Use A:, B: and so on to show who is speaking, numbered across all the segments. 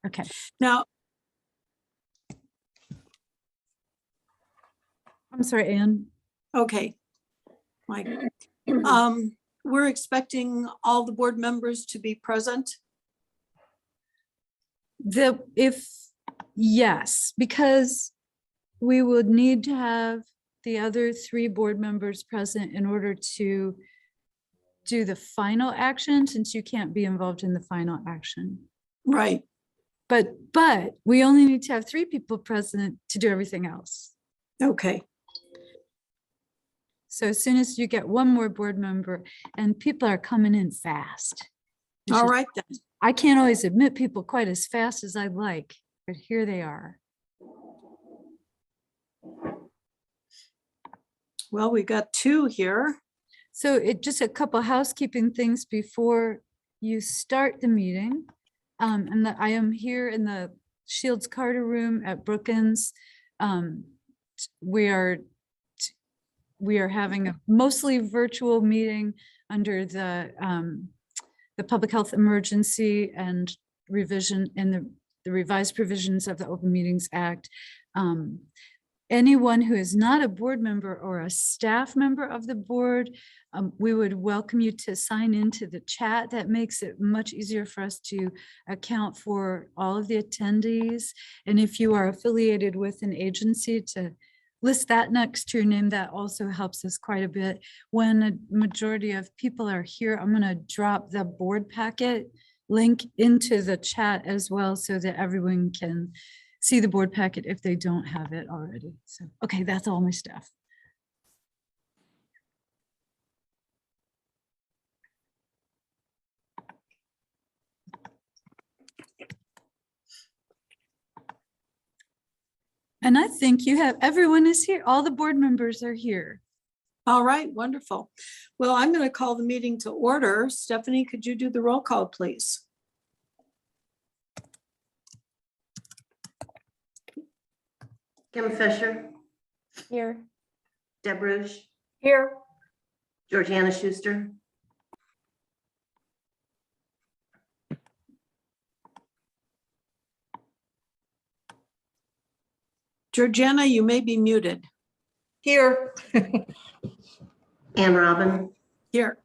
A: Okay.
B: Now,
A: I'm sorry, Anne.
B: okay, Mike. We're expecting all the board members to be present.
A: Yes, because we would need to have the other 3 board members present in order to do the final action, since you can't be involved in the final action.
B: Right.
A: But we only need to have 3 people present to do everything else.
B: Okay.
A: So as soon as you get 1 more board member, and people are coming in fast.
B: All right then.
A: I can't always admit people quite as fast as I'd like, but here they are.
B: Well, we got 2 here.
A: So just a couple housekeeping things before you start the meeting. And I am here in the Shields Carter room at Brookins. We are having a mostly virtual meeting under the public health emergency and revision in the revised provisions of the Open Meetings Act. Anyone who is not a board member or a staff member of the board, we would welcome you to sign into the chat. That makes it much easier for us to account for all of the attendees. And if you are affiliated with an agency, to list that next to your name, that also helps us quite a bit. When a majority of people are here, I'm going to drop the board packet link into the chat as well, so that everyone can see the board packet if they don't have it already. So, okay, that's all my stuff. And I think everyone is here. All the board members are here.
B: All right, wonderful. Well, I'm going to call the meeting to order. Stephanie, could you do the roll call, please?
C: Kim Fisher.
D: Here.
C: Deb Rouge.
D: Here.
C: Georgiana Schuster.
B: Georgiana, you may be muted.
D: Here.
C: Ann Robin.
B: Here.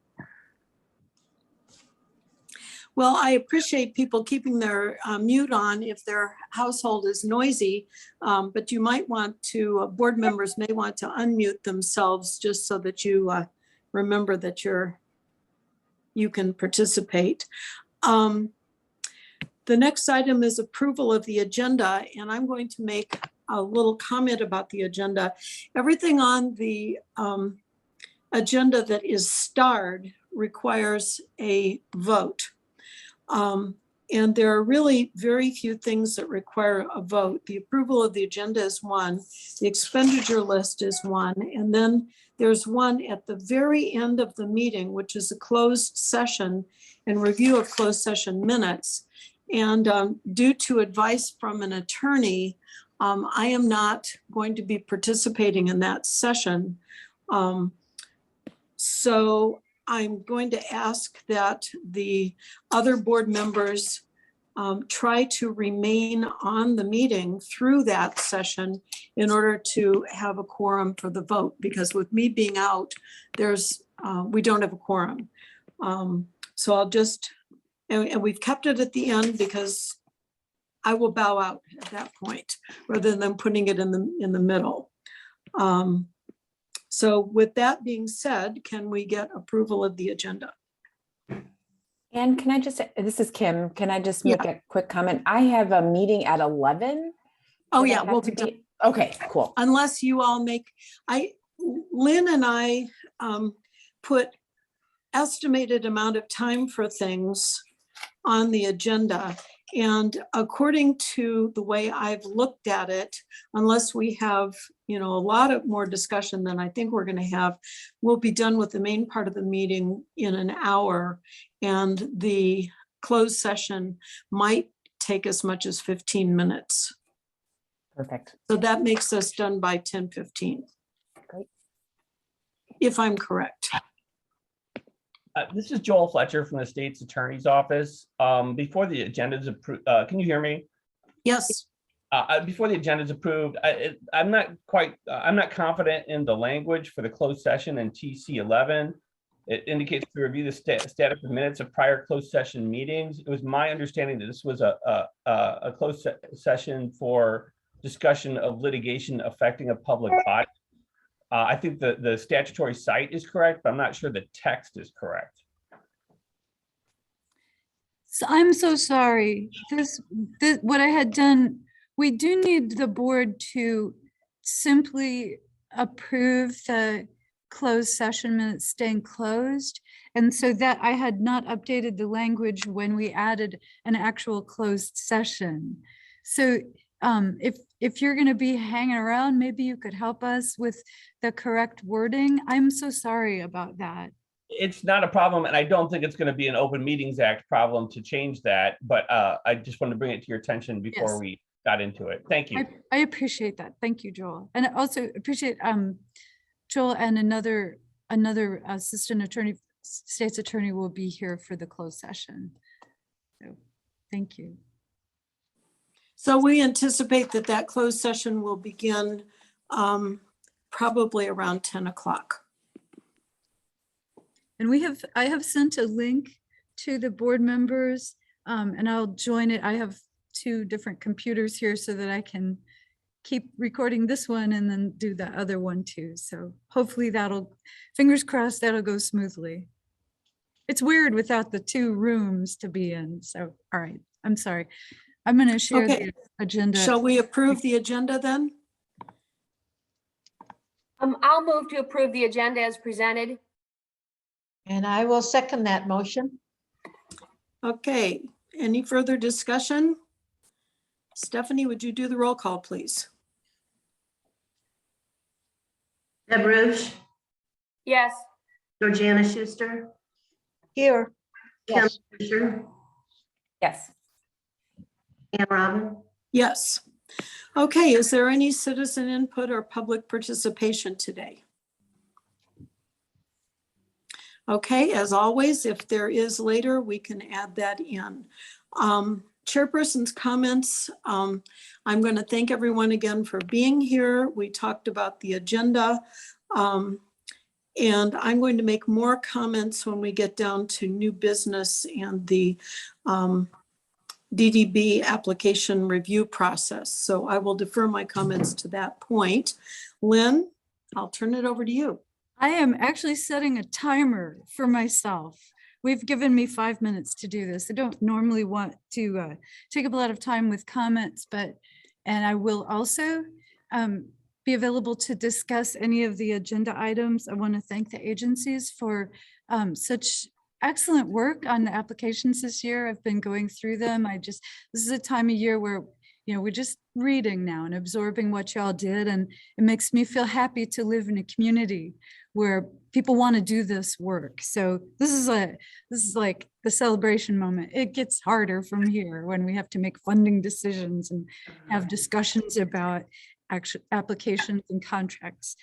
B: Well, I appreciate people keeping their mute on if their household is noisy, but you might want to, board members may want to unmute themselves just so that you remember that you can participate. The next item is approval of the agenda, and I'm going to make a little comment about the agenda. Everything on the agenda that is starred requires a vote. And there are really very few things that require a vote. The approval of the agenda is one, the expenditure list is one, and then there's one at the very end of the meeting, which is a closed session and review of closed session minutes. And due to advice from an attorney, I am not going to be participating in that session. So I'm going to ask that the other board members try to remain on the meeting through that session in order to have a quorum for the vote, because with me being out, we don't have a quorum. So I'll just, and we've kept it at the end because I will bow out at that point rather than putting it in the middle. So with that being said, can we get approval of the agenda?
D: And can I just, this is Kim, can I just make a quick comment? I have a meeting at 11.
B: Oh yeah, we'll be done.
D: Okay, cool.
B: Unless you all Lynn and I put estimated amount of time for things on the agenda. And according to the way I've looked at it, unless we have, a lot of more discussion than I think we're going to have, we'll be done with the main part of the meeting in an hour. And the closed session might take as much as 15 minutes.
D: Perfect.
B: So that makes us done by 10:15.
D: Great.
B: If I'm correct.
E: This is Joel Fletcher from the state's attorney's office. Before the agenda is approved, can you hear me?
B: Yes,
E: Before the agenda is approved, I'm not confident in the language for the closed session in TC 11. It indicates to review the status of minutes of prior closed session meetings. It was my understanding that this was a closed session for discussion of litigation affecting a public body. I think the statutory site is correct, but I'm not sure the text is correct.
A: So I'm so sorry. What I had done, we do need the board to simply approve the closed session minutes staying closed. And so that I had not updated the language when we added an actual closed session. So if you're going to be hanging around, maybe you could help us with the correct wording. I'm so sorry about that.
E: It's not a problem, and I don't think it's going to be an Open Meetings Act problem to change that, but I just wanted to bring it to your attention before
A: Yes.
E: we got into it. Thank you.
A: I appreciate that. Thank you, Joel. And I also appreciate Joel and another assistant attorney, state's attorney will be here for the closed session. So thank you.
B: so we anticipate that closed session will begin probably around 10 o'clock.
A: And I have sent a link to the board members and I'll join it. I have 2 different computers here so that I can keep recording this one and then do the other one too. So hopefully fingers crossed, that'll go smoothly. It's weird without the 2 rooms to be in. So, all right, I'm sorry. I'm going to share
B: Okay.
A: the agenda.
B: Shall we approve the agenda then?
F: I'll move to approve the agenda as presented.
G: And I will second that motion.
B: Okay, any further discussion? Stephanie, would you do the roll call, please?
C: Deb Rouge,
F: Yes.
C: Georgiana Schuster,
G: Here.
C: Kim
G: Yes.
C: Fisher,
D: Yes.
C: Ann Robin.
B: Yes. Okay, is there any citizen input or public participation today? Okay, as always, if there is later, we can add that in. Chairperson's comments. I'm going to thank everyone again for being here. We talked about the agenda. And I'm going to make more comments when we get down to new business and the DDB application review process. So I will defer my comments to that point. Lynn, I'll turn it over to you.
A: I am actually setting a timer for myself. We've given me 5 minutes to do this. I don't normally want to take up a lot of time with comments, and I will also be available to discuss any of the agenda items. I want to thank the agencies for such excellent work on the applications this year. I've been going through them. This is a time of year where, we're just reading now and absorbing what y'all did. And it makes me feel happy to live in a community where people want to do this work. So this is like the celebration moment. It gets harder from here when we have to make funding decisions and have discussions about actual applications and contracts.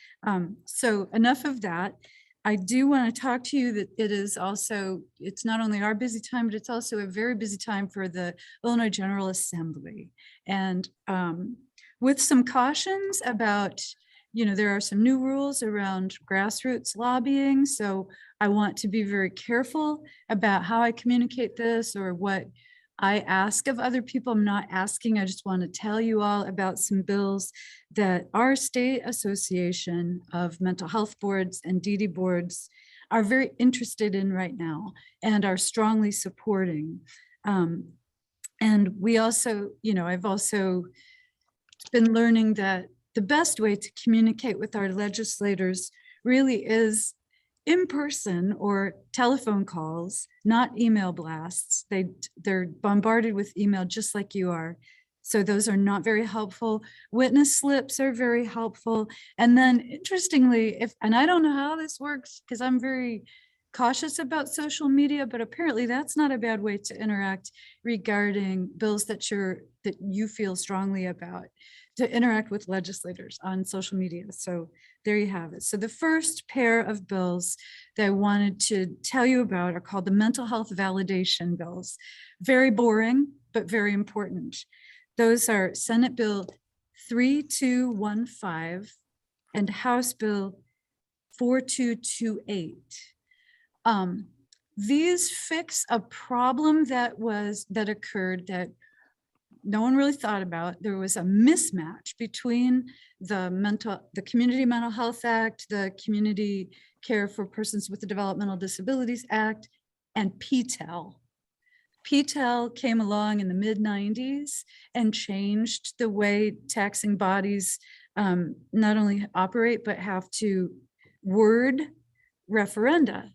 A: So enough of that. I do want to talk to you that it's not only our busy time, but it's also a very busy time for the Illinois General Assembly. And with some cautions about, there are some new rules around grassroots lobbying. So I want to be very careful about how I communicate this or what I ask of other people. I'm not asking, I just want to tell you all about some bills that our state association of mental health boards and DD boards are very interested in right now and are strongly supporting. And we also, I've also been learning that the best way to communicate with our legislators really is in person or telephone calls, not email blasts. They're bombarded with email just like you are. So those are not very helpful. Witness slips are very helpful. And then interestingly, and I don't know how this works because I'm very cautious about social media, but apparently that's not a bad way to interact regarding bills that you feel strongly about, to interact with legislators on social media. So there you have it. So the first pair of bills that I wanted to tell you about are called the mental health validation bills. Very boring, but very important. Those are Senate Bill 3215 and House Bill 4228. These fix a problem that occurred that no one really thought about. There was a mismatch between the Community Mental Health Act, the Community Care for Persons with Developmental Disabilities Act, and PTEL. PTEL came along in the mid-90s and changed the way taxing bodies not only operate, but have to word referenda.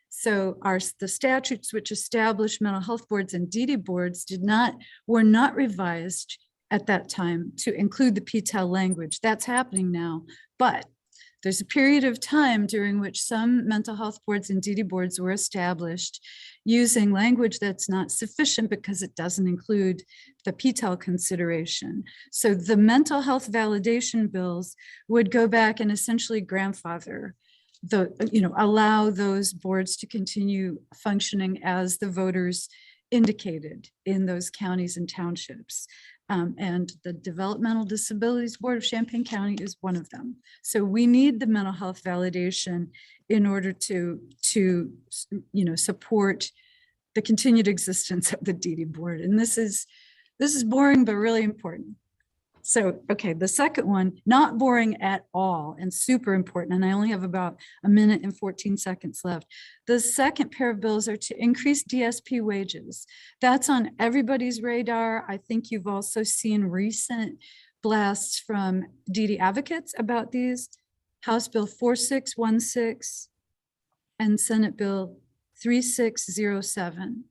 A: So the statutes which established mental health boards and DD boards were not revised at that time to include the PTEL language. That's happening now, but there's a period of time during which some mental health boards and DD boards were established using language that's not sufficient because it doesn't include the PTEL consideration. So the mental health validation bills would go back and essentially grandfather allow those boards to continue functioning as the voters indicated in those counties and townships. And the Developmental Disabilities Board of Champaign County is one of them. So we need the mental health validation in order to support the continued existence of the DD board. And this is boring, but really important. So, okay, the second one, not boring at all and super important. And I only have about a minute and 14 seconds left. The second pair of bills are to increase DSP wages. That's on everybody's radar. I think you've also seen recent blasts from DD advocates about these. House Bill 4616 and Senate Bill 3607.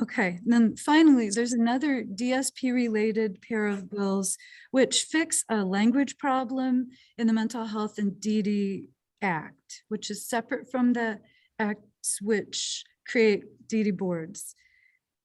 A: Okay, and then finally, there's another DSP related pair of bills which fix a language problem in the Mental Health and DD Act, which is separate from the acts which create DD boards.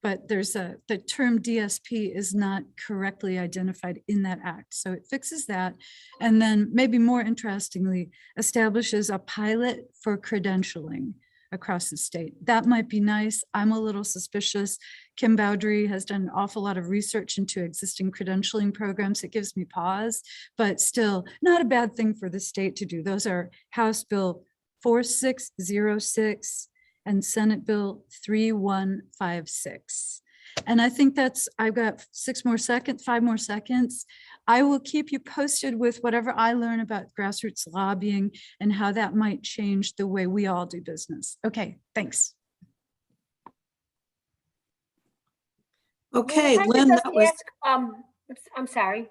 A: But the term DSP is not correctly identified in that act. So it fixes that. And then maybe more interestingly, establishes a pilot for credentialing across the state. That might be nice. I'm a little suspicious. Kim Bowdry has done an awful lot of research into existing credentialing programs. It gives me pause, but still not a bad thing for the state to do. Those are House Bill 4606 and Senate Bill 3156. And I think I've got 5 more seconds. I will keep you posted with whatever I learn about grassroots lobbying and how that might change the way we all do business. Okay, thanks.
B: Okay,
F: Can I
B: Lynn,
F: just
B: that was,
F: ask, I'm sorry.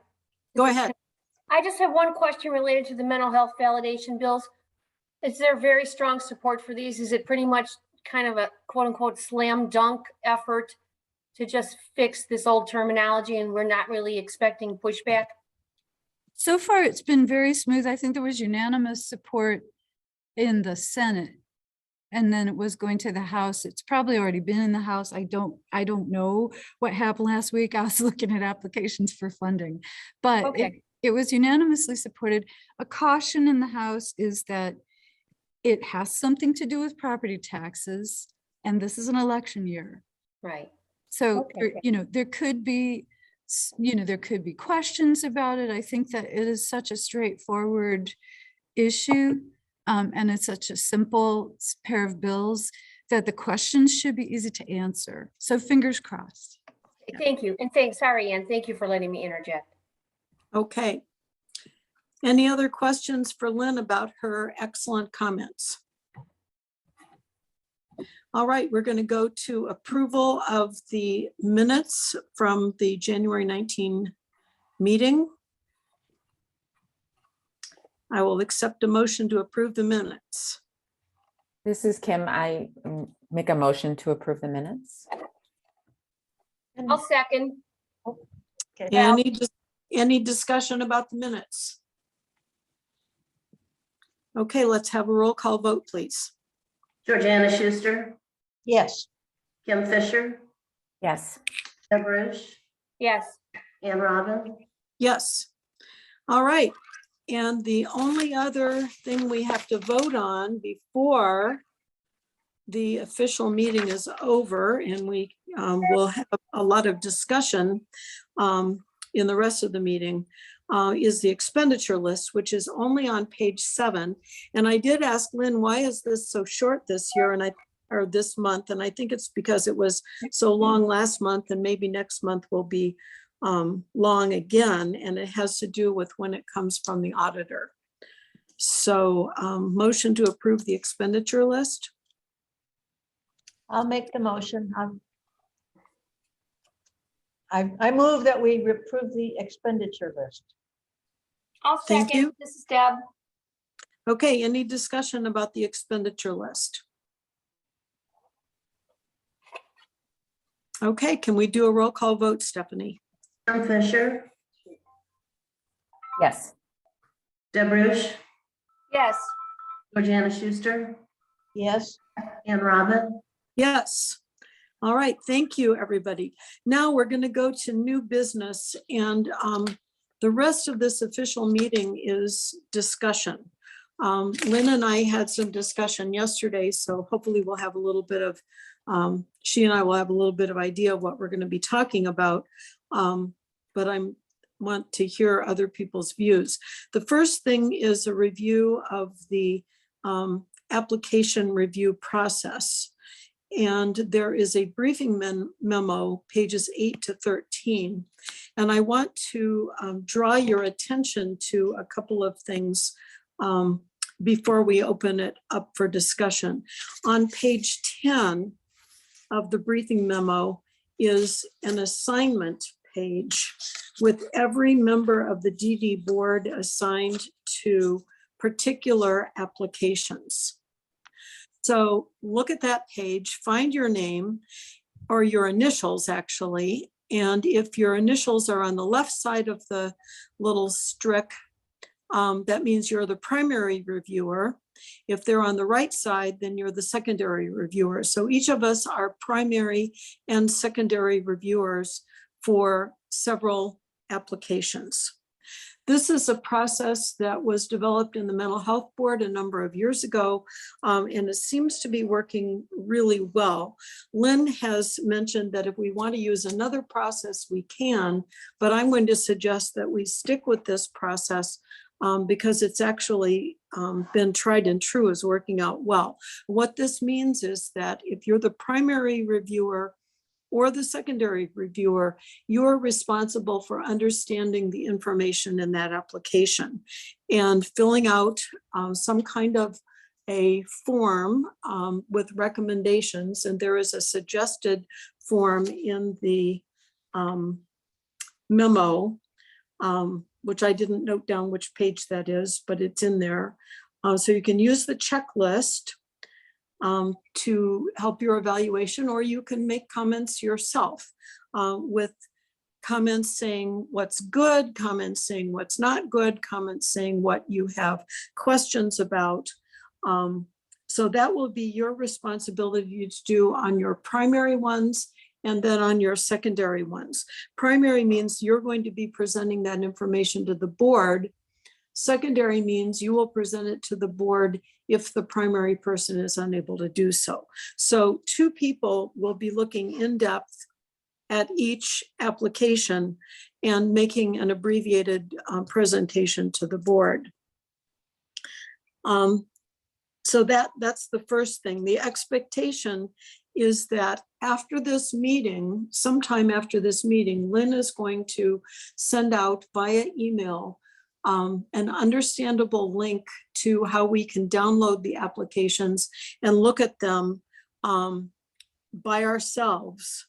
B: go ahead.
F: I just have one question related to the mental health validation bills. Is there very strong support for these? Is it pretty much kind of a quote unquote slam dunk effort to just fix this old terminology and we're not really expecting pushback?
A: So far, it's been very smooth. I think there was unanimous support in the Senate, and then it was going to the House. It's probably already been in the House. I don't know what happened last week. I was looking at applications for funding, but
F: Okay.
A: it was unanimously supported. A caution in the House is that it has something to do with property taxes, and this is an election year.
F: Right.
A: So,
F: Okay.
A: there could be questions about it. I think that it is such a straightforward issue, and it's such a simple pair of bills that the questions should be easy to answer. So fingers crossed.
F: Thank you. And thanks, sorry, Ann, thank you for letting me interject.
B: Okay. Any other questions for Lynn about her excellent comments? All right, we're going to go to approval of the minutes from the January 19 meeting. I will accept a motion to approve the minutes.
D: This is Kim. I make a motion to approve the minutes.
F: I'll second.
G: Okay.
B: Any discussion about the minutes? Okay, let's have a roll call vote, please.
C: Georgiana Schuster,
G: Yes.
C: Kim Fisher,
D: Yes.
C: Deb Rush,
F: Yes.
C: Ann Robin,
B: Yes. All right. And the only other thing we have to vote on before the official meeting is over and we we'll have a lot of discussion in the rest of the meeting, is the expenditure list, which is only on page 7. And I did ask Lynn, why is this so short this year or this month? And I think it's because it was so long last month, and maybe next month will be long again. And it has to do with when it comes from the auditor. So motion to approve the expenditure list.
G: I'll make the motion. I move that we approve the expenditure list.
F: I'll
B: Thank
F: second.
B: you.
F: This is Deb.
B: Okay, any discussion about the expenditure list? Okay, can we do a roll call vote, Stephanie?
C: Kim Fisher,
D: Yes.
C: Deb Rush,
F: Yes.
C: Georgiana Schuster,
G: Yes,
C: Ann Robin.
B: Yes. All right, thank you, everybody. Now we're going to go to new business, and the rest of this official meeting is discussion. Lynn and I had some discussion yesterday, so hopefully we'll have a little bit of, she and I will have a little bit of idea of what we're going to be talking about, but I want to hear other people's views. The first thing is a review of the application review process. And there is a briefing memo, pages 8 to 13. And I want to draw your attention to a couple of things before we open it up for discussion. On page 10 of the briefing memo is an assignment page with every member of the DD board assigned to particular applications. So look at that page, find your name or your initials actually. And if your initials are on the left side of the little strick, that means you're the primary reviewer. If they're on the right side, then you're the secondary reviewer. So each of us are primary and secondary reviewers for several applications. This is a process that was developed in the Mental Health Board a number of years ago, and it seems to be working really well. Lynn has mentioned that if we want to use another process, we can, but I'm going to suggest that we stick with this process because it's actually been tried and true, is working out well. What this means is that if you're the primary reviewer or the secondary reviewer, you're responsible for understanding the information in that application and filling out some kind of a form with recommendations. And there is a suggested form in the memo, which I didn't note down which page that is, but it's in there. So you can use the checklist to help your evaluation, or you can make comments yourself with comments saying what's good, comments saying what's not good, comments saying what you have questions about. So that will be your responsibility to do on your primary ones and then on your secondary ones. Primary means you're going to be presenting that information to the board. Secondary means you will present it to the board if the primary person is unable to do so. So 2 people will be looking in depth at each application and making an abbreviated presentation to the board. So that's the first thing. The expectation is that after this meeting, sometime after this meeting, Lynn is going to send out via email an understandable link to how we can download the applications and look at them by ourselves.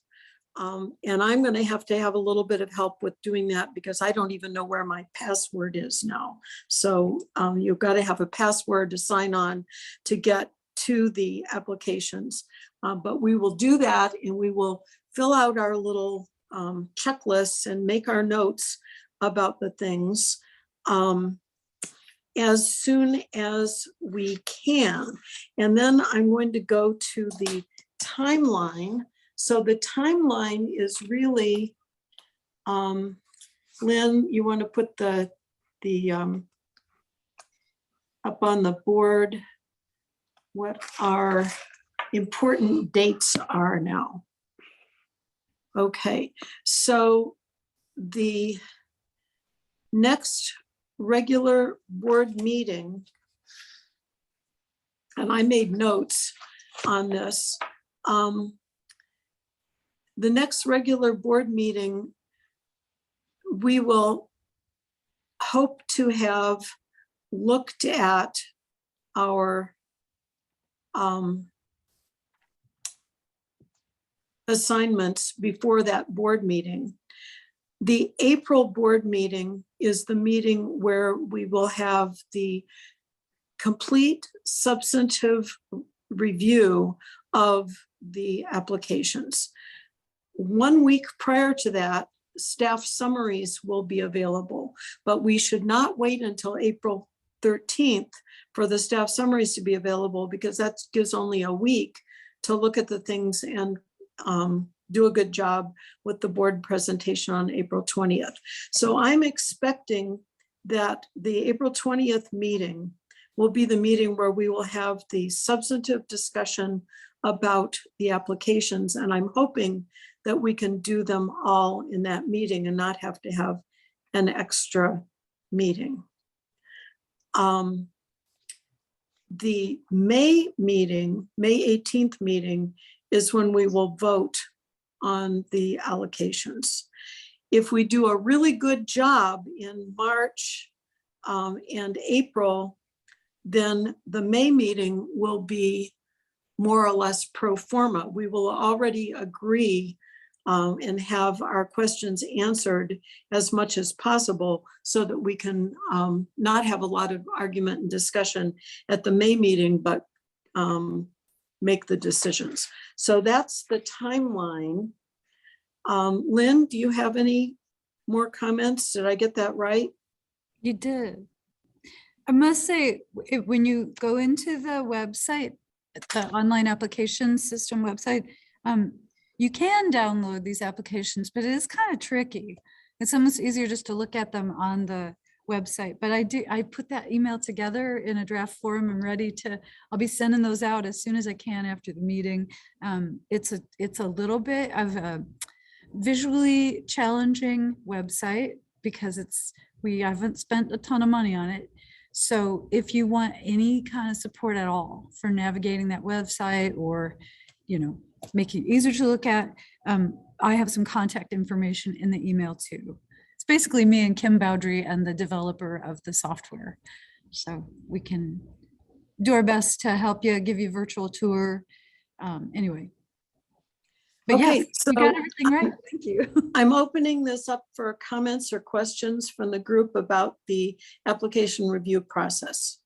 B: And I'm going to have a little bit of help with doing that because I don't even know where my password is now. So you've got to have a password to sign on to get to the applications. But we will do that, and we will fill out our little checklists and make our notes about the things as soon as we can. And then I'm going to go to the timeline. So the timeline is really, Lynn, you want to put the up on the board what our important dates are now. Okay, so the next regular board meeting, and I made notes on this. The next regular board meeting, we will hope to have looked at our assignments before that board meeting. The April board meeting is the meeting where we will have the complete substantive review of the applications. 1 week prior to that, staff summaries will be available, but we should not wait until April 13th for the staff summaries to be available, because that gives only a week to look at the things and do a good job with the board presentation on April 20th. So I'm expecting that the April 20th meeting will be the meeting where we will have the substantive discussion about the applications. And I'm hoping that we can do them all in that meeting and not have to have an extra meeting. The May meeting, May 18th meeting, is when we will vote on the allocations. If we do a really good job in March and April, then the May meeting will be more or less pro forma. We will already agree and have our questions answered as much as possible so that we can not have a lot of argument and discussion at the May meeting, but make the decisions. So that's the timeline. Lynn, do you have any more comments? Did I get that right?
A: You did. I must say, when you go into the website, the online application system website, you can download these applications, but it is kind of tricky. It's almost easier just to look at them on the website. But I put that email together in a draft form. I'm ready to, I'll be sending those out as soon as I can after the meeting. It's a little bit of a visually challenging website because we haven't spent a ton of money on it. So if you want any kind of support at all for navigating that website, or, making it easier to look at, I have some contact information in the email too. It's basically me and Kim Bowdry and the developer of the software. So we can do our best to help you, give you a virtual tour. Anyway. But
B: Okay,
A: yes,
B: so
A: you got everything right. Thank you.
B: I'm opening this up for comments or questions from the group about the application review process.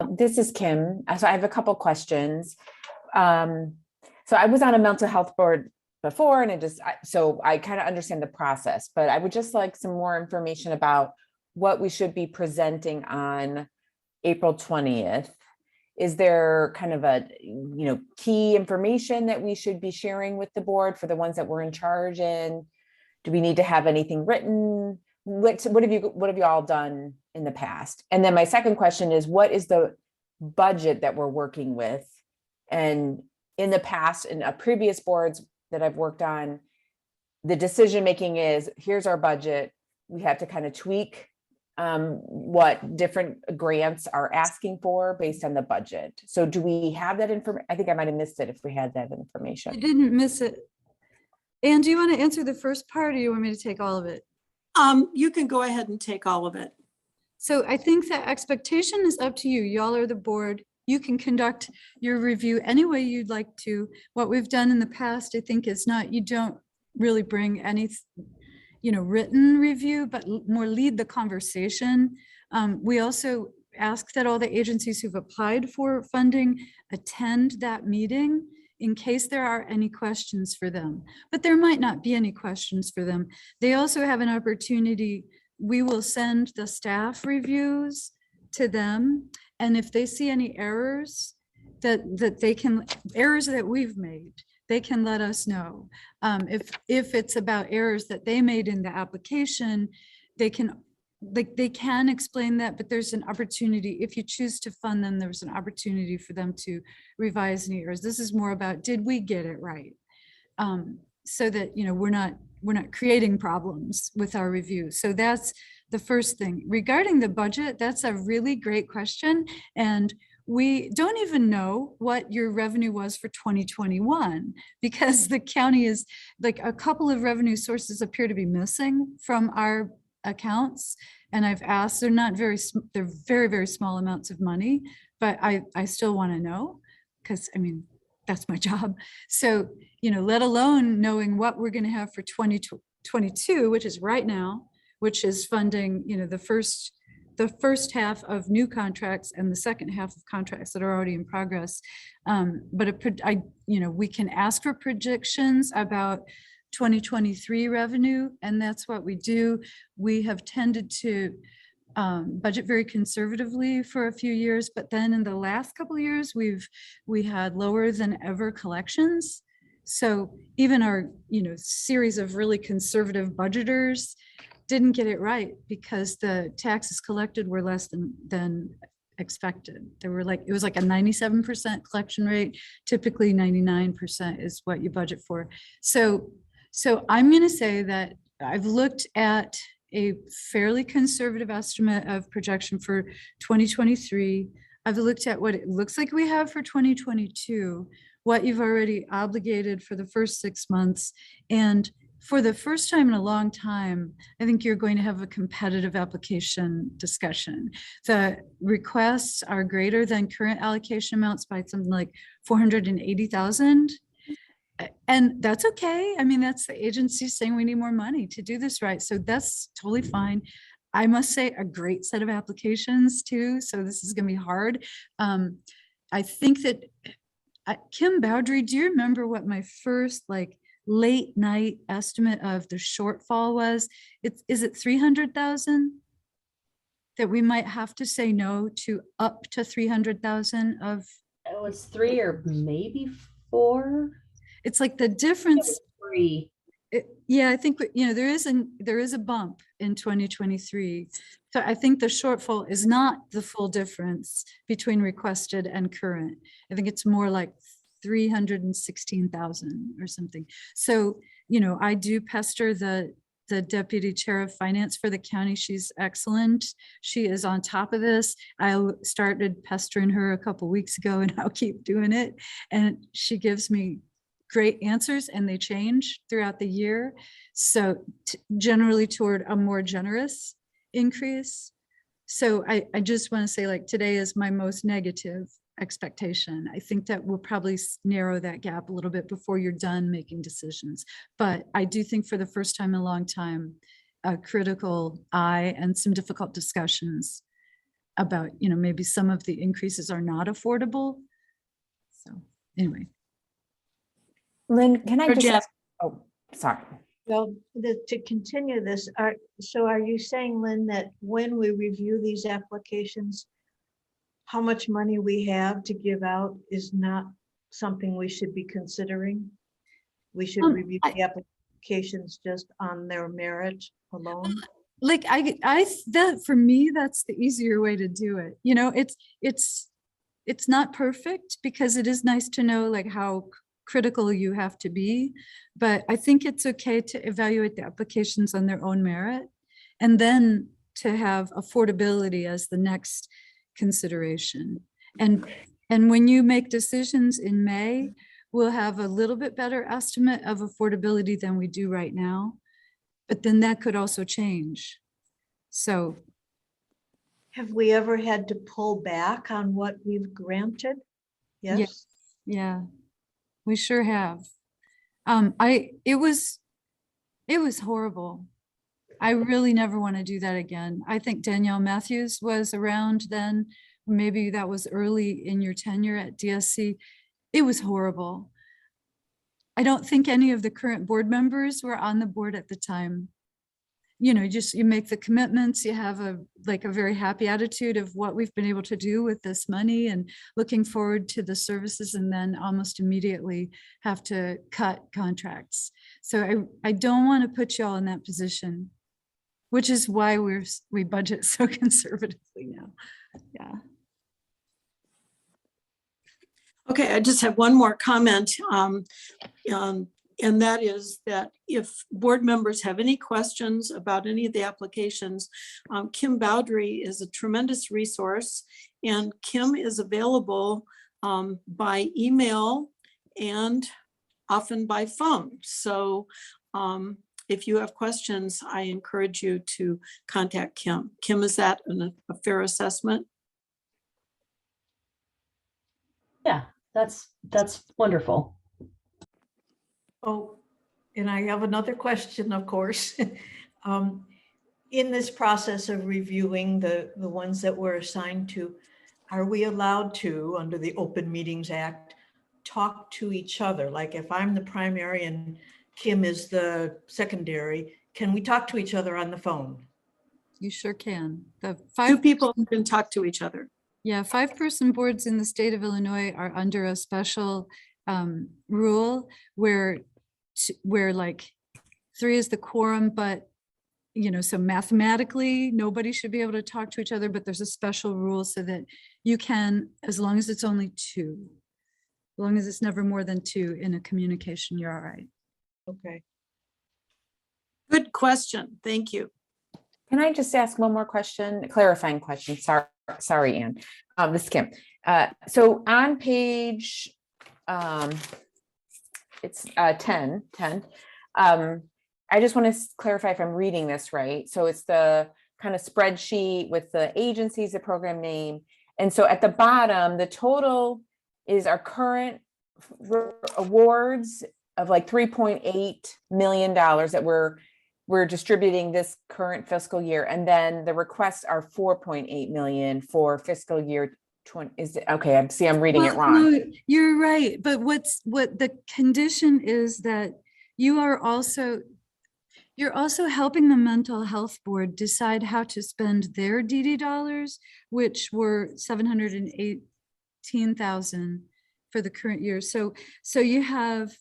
D: This is Kim. So I have a couple questions. So I was on a mental health board before, and so I kind of understand the process, but I would just like some more information about what we should be presenting on April 20th. Is there kind of a, key information that we should be sharing with the board for the ones that we're in charge in? Do we need to have anything written? What have you all done in the past? And then my second question is, what is the budget that we're working with? And in the past, in previous boards that I've worked on, the decision-making is, here's our budget. We have to kind of tweak what different grants are asking for based on the budget. So do we have that information? I think I might have missed it if we had that information.
A: I didn't miss it. Anne, do you want to answer the first part, or you want me to take all of it?
B: You can go ahead and take all of it.
A: So I think that expectation is up to you. Y'all are the board. You can conduct your review any way you'd like to. What we've done in the past, I think, is you don't really bring any, written review, but more lead the conversation. We also ask that all the agencies who've applied for funding attend that meeting in case there are any questions for them. But there might not be any questions for them. They also have an opportunity. We will send the staff reviews to them. And if they see any errors errors that we've made, they can let us know. If it's about errors that they made in the application, they can like they can explain that, but there's an opportunity, if you choose to fund them, there's an opportunity for them to revise any errors. This is more about, did we get it right? So that, you know, we're not creating problems with our review. So that's the first thing. Regarding the budget, that's a really great question. And we don't even know what your revenue was for 2021 because the county is like, a couple of revenue sources appear to be missing from our accounts. And I've asked, they're very, very small amounts of money, but I still want to know, because I mean, that's my job. So, you know, let alone knowing what we're going to have for 2022, which is right now, which is funding, you know, the first half of new contracts and the second half of contracts that are already in progress. But you know, we can ask for projections about 2023 revenue, and that's what we do. We have tended to budget very conservatively for a few years, but then in the last couple of years, we had lower than ever collections. So even our, you know, series of really conservative budgeters didn't get it right because the taxes collected were less than expected. They were like, it was like a 97% collection rate. Typically 99% is what you budget for. So I'm going to say that I've looked at a fairly conservative estimate of projection for 2023. I've looked at what it looks like we have for 2022, what you've already obligated for the first 6 months. And for the first time in a long time, I think you're going to have a competitive application discussion. The requests are greater than current allocation amounts by something like 480,000. And that's okay. I mean, that's the agency saying we need more money to do this right. So that's totally fine. I must say a great set of applications too. So this is going to be hard. I think that Kim Bowdry, do you remember what my first like late night estimate of the shortfall was? Is it 300,000 that we might have to say no to, up to 300,000 of?
H: It was 3 or maybe 4.
A: It's like the difference.
H: 3.
A: Yeah, I think, you know, there is a bump in 2023. So I think the shortfall is not the full difference between requested and current. I think it's more like 316,000 or something. So, you know, I do pester the deputy chair of finance for the county. She's excellent. She is on top of this. I started pestering her a couple weeks ago and I'll keep doing it. And she gives me great answers and they change throughout the year. So generally toward a more generous increase. So I just want to say, like, today is my most negative expectation. I think that we'll probably narrow that gap a little bit before you're done making decisions. But I do think for the first time in a long time, a critical eye and some difficult discussions about, you know, maybe some of the increases are not affordable. So anyway.
D: Lynn, can I just
B: Jeff.
D: ask? Oh, sorry.
G: Well, to continue this, so are you saying, Lynn, that when we review these applications, how much money we have to give out is not something we should be considering? We should review the applications just on their merit alone?
A: Like that for me, that's the easier way to do it. You know, it's not perfect because it is nice to know like how critical you have to be, but I think it's okay to evaluate the applications on their own merit and then to have affordability as the next consideration. And when you make decisions in May, we'll have a little bit better estimate of affordability than we do right now, but then that could also change. So
G: Have we ever had to pull back on what we've granted? Yes.
A: yeah, we sure have. It was horrible. I really never want to do that again. I think Danielle Matthews was around then. Maybe that was early in your tenure at DSC. It was horrible. I don't think any of the current board members were on the board at the time. You know, you make the commitments, you have a very happy attitude of what we've been able to do with this money and looking forward to the services, and then almost immediately have to cut contracts. So I don't want to put you all in that position. which is why we budget so conservatively now. Yeah.
B: Okay, I just have one more comment. And that is that if board members have any questions about any of the applications, Kim Bowdry is a tremendous resource, and Kim is available by email and often by phone. So if you have questions, I encourage you to contact Kim. Kim, is that a fair assessment?
H: Yeah, that's wonderful.
G: Oh, and I have another question, of course. In this process of reviewing the ones that we're assigned to, are we allowed to, under the Open Meetings Act, talk to each other? Like if I'm the primary and Kim is the secondary, can we talk to each other on the phone?
A: You sure can. The
B: Two people can talk to each other.
A: Yeah, 5-person boards in the state of Illinois are under a special rule where like 3 is the quorum, but so mathematically nobody should be able to talk to each other, but there's a special rule so that you can, as long as it's only 2, as long as it's never more than 2 in a communication, you're all right.
G: Okay.
B: Good question. Thank you.
D: Can I just ask one more question, a clarifying question? Sorry, Ann. This is Kim. So on page, it's 10. I just want to clarify if I'm reading this right. So it's the kind of spreadsheet with the agencies, the program name. And so at the bottom, the total is our current awards of like $3.8 million that we're distributing this current fiscal year. And then the requests are 4.8 million for fiscal year 20. Is it okay? I'm reading it wrong.
A: No, you're right. But what the condition is that you're also helping the mental health board decide how to spend their DD dollars, which were 718,000 for the current year. So you have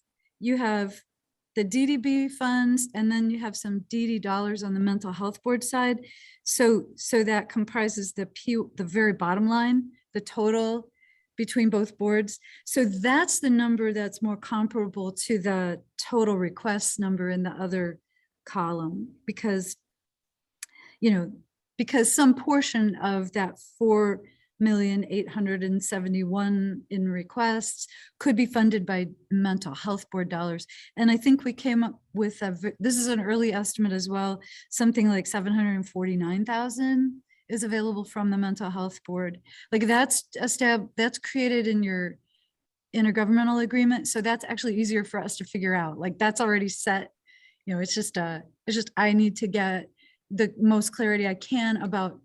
A: the DDB funds, and then you have some DD dollars on the mental health board side. So that comprises the very bottom line, the total between both boards. So that's the number that's more comparable to the total requests number in the other column, because some portion of that 4,871,000 in requests could be funded by mental health board dollars. And I think we came up with this is an early estimate as well, something like 749,000 is available from the mental health board. Like that's created in your intergovernmental agreement. So that's actually easier for us to figure out. Like that's already set. It's just I need to get the most clarity I can about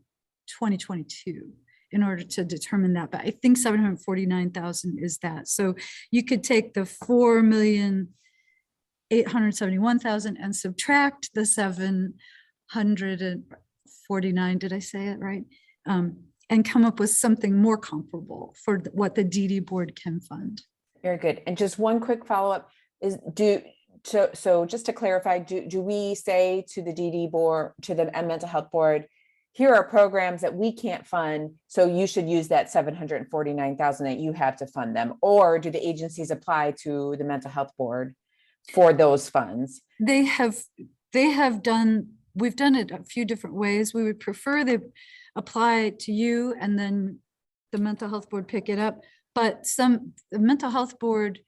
A: 2022 in order to determine that. But I think 749,000 is that. So you could take the 4,871,000 and subtract the 749. Did I say it right? And come up with something more comparable for what the DD board can fund.
D: Very good. And just one quick follow-up is so just to clarify, do we say to the DD board, to the mental health board, here are programs that we can't fund, so you should use that 749,000 that you have to fund them? Or do the agencies apply to the mental health board for those funds?
A: We've done it a few different ways. We would prefer they apply to you and then the mental health board pick it up. But the mental health board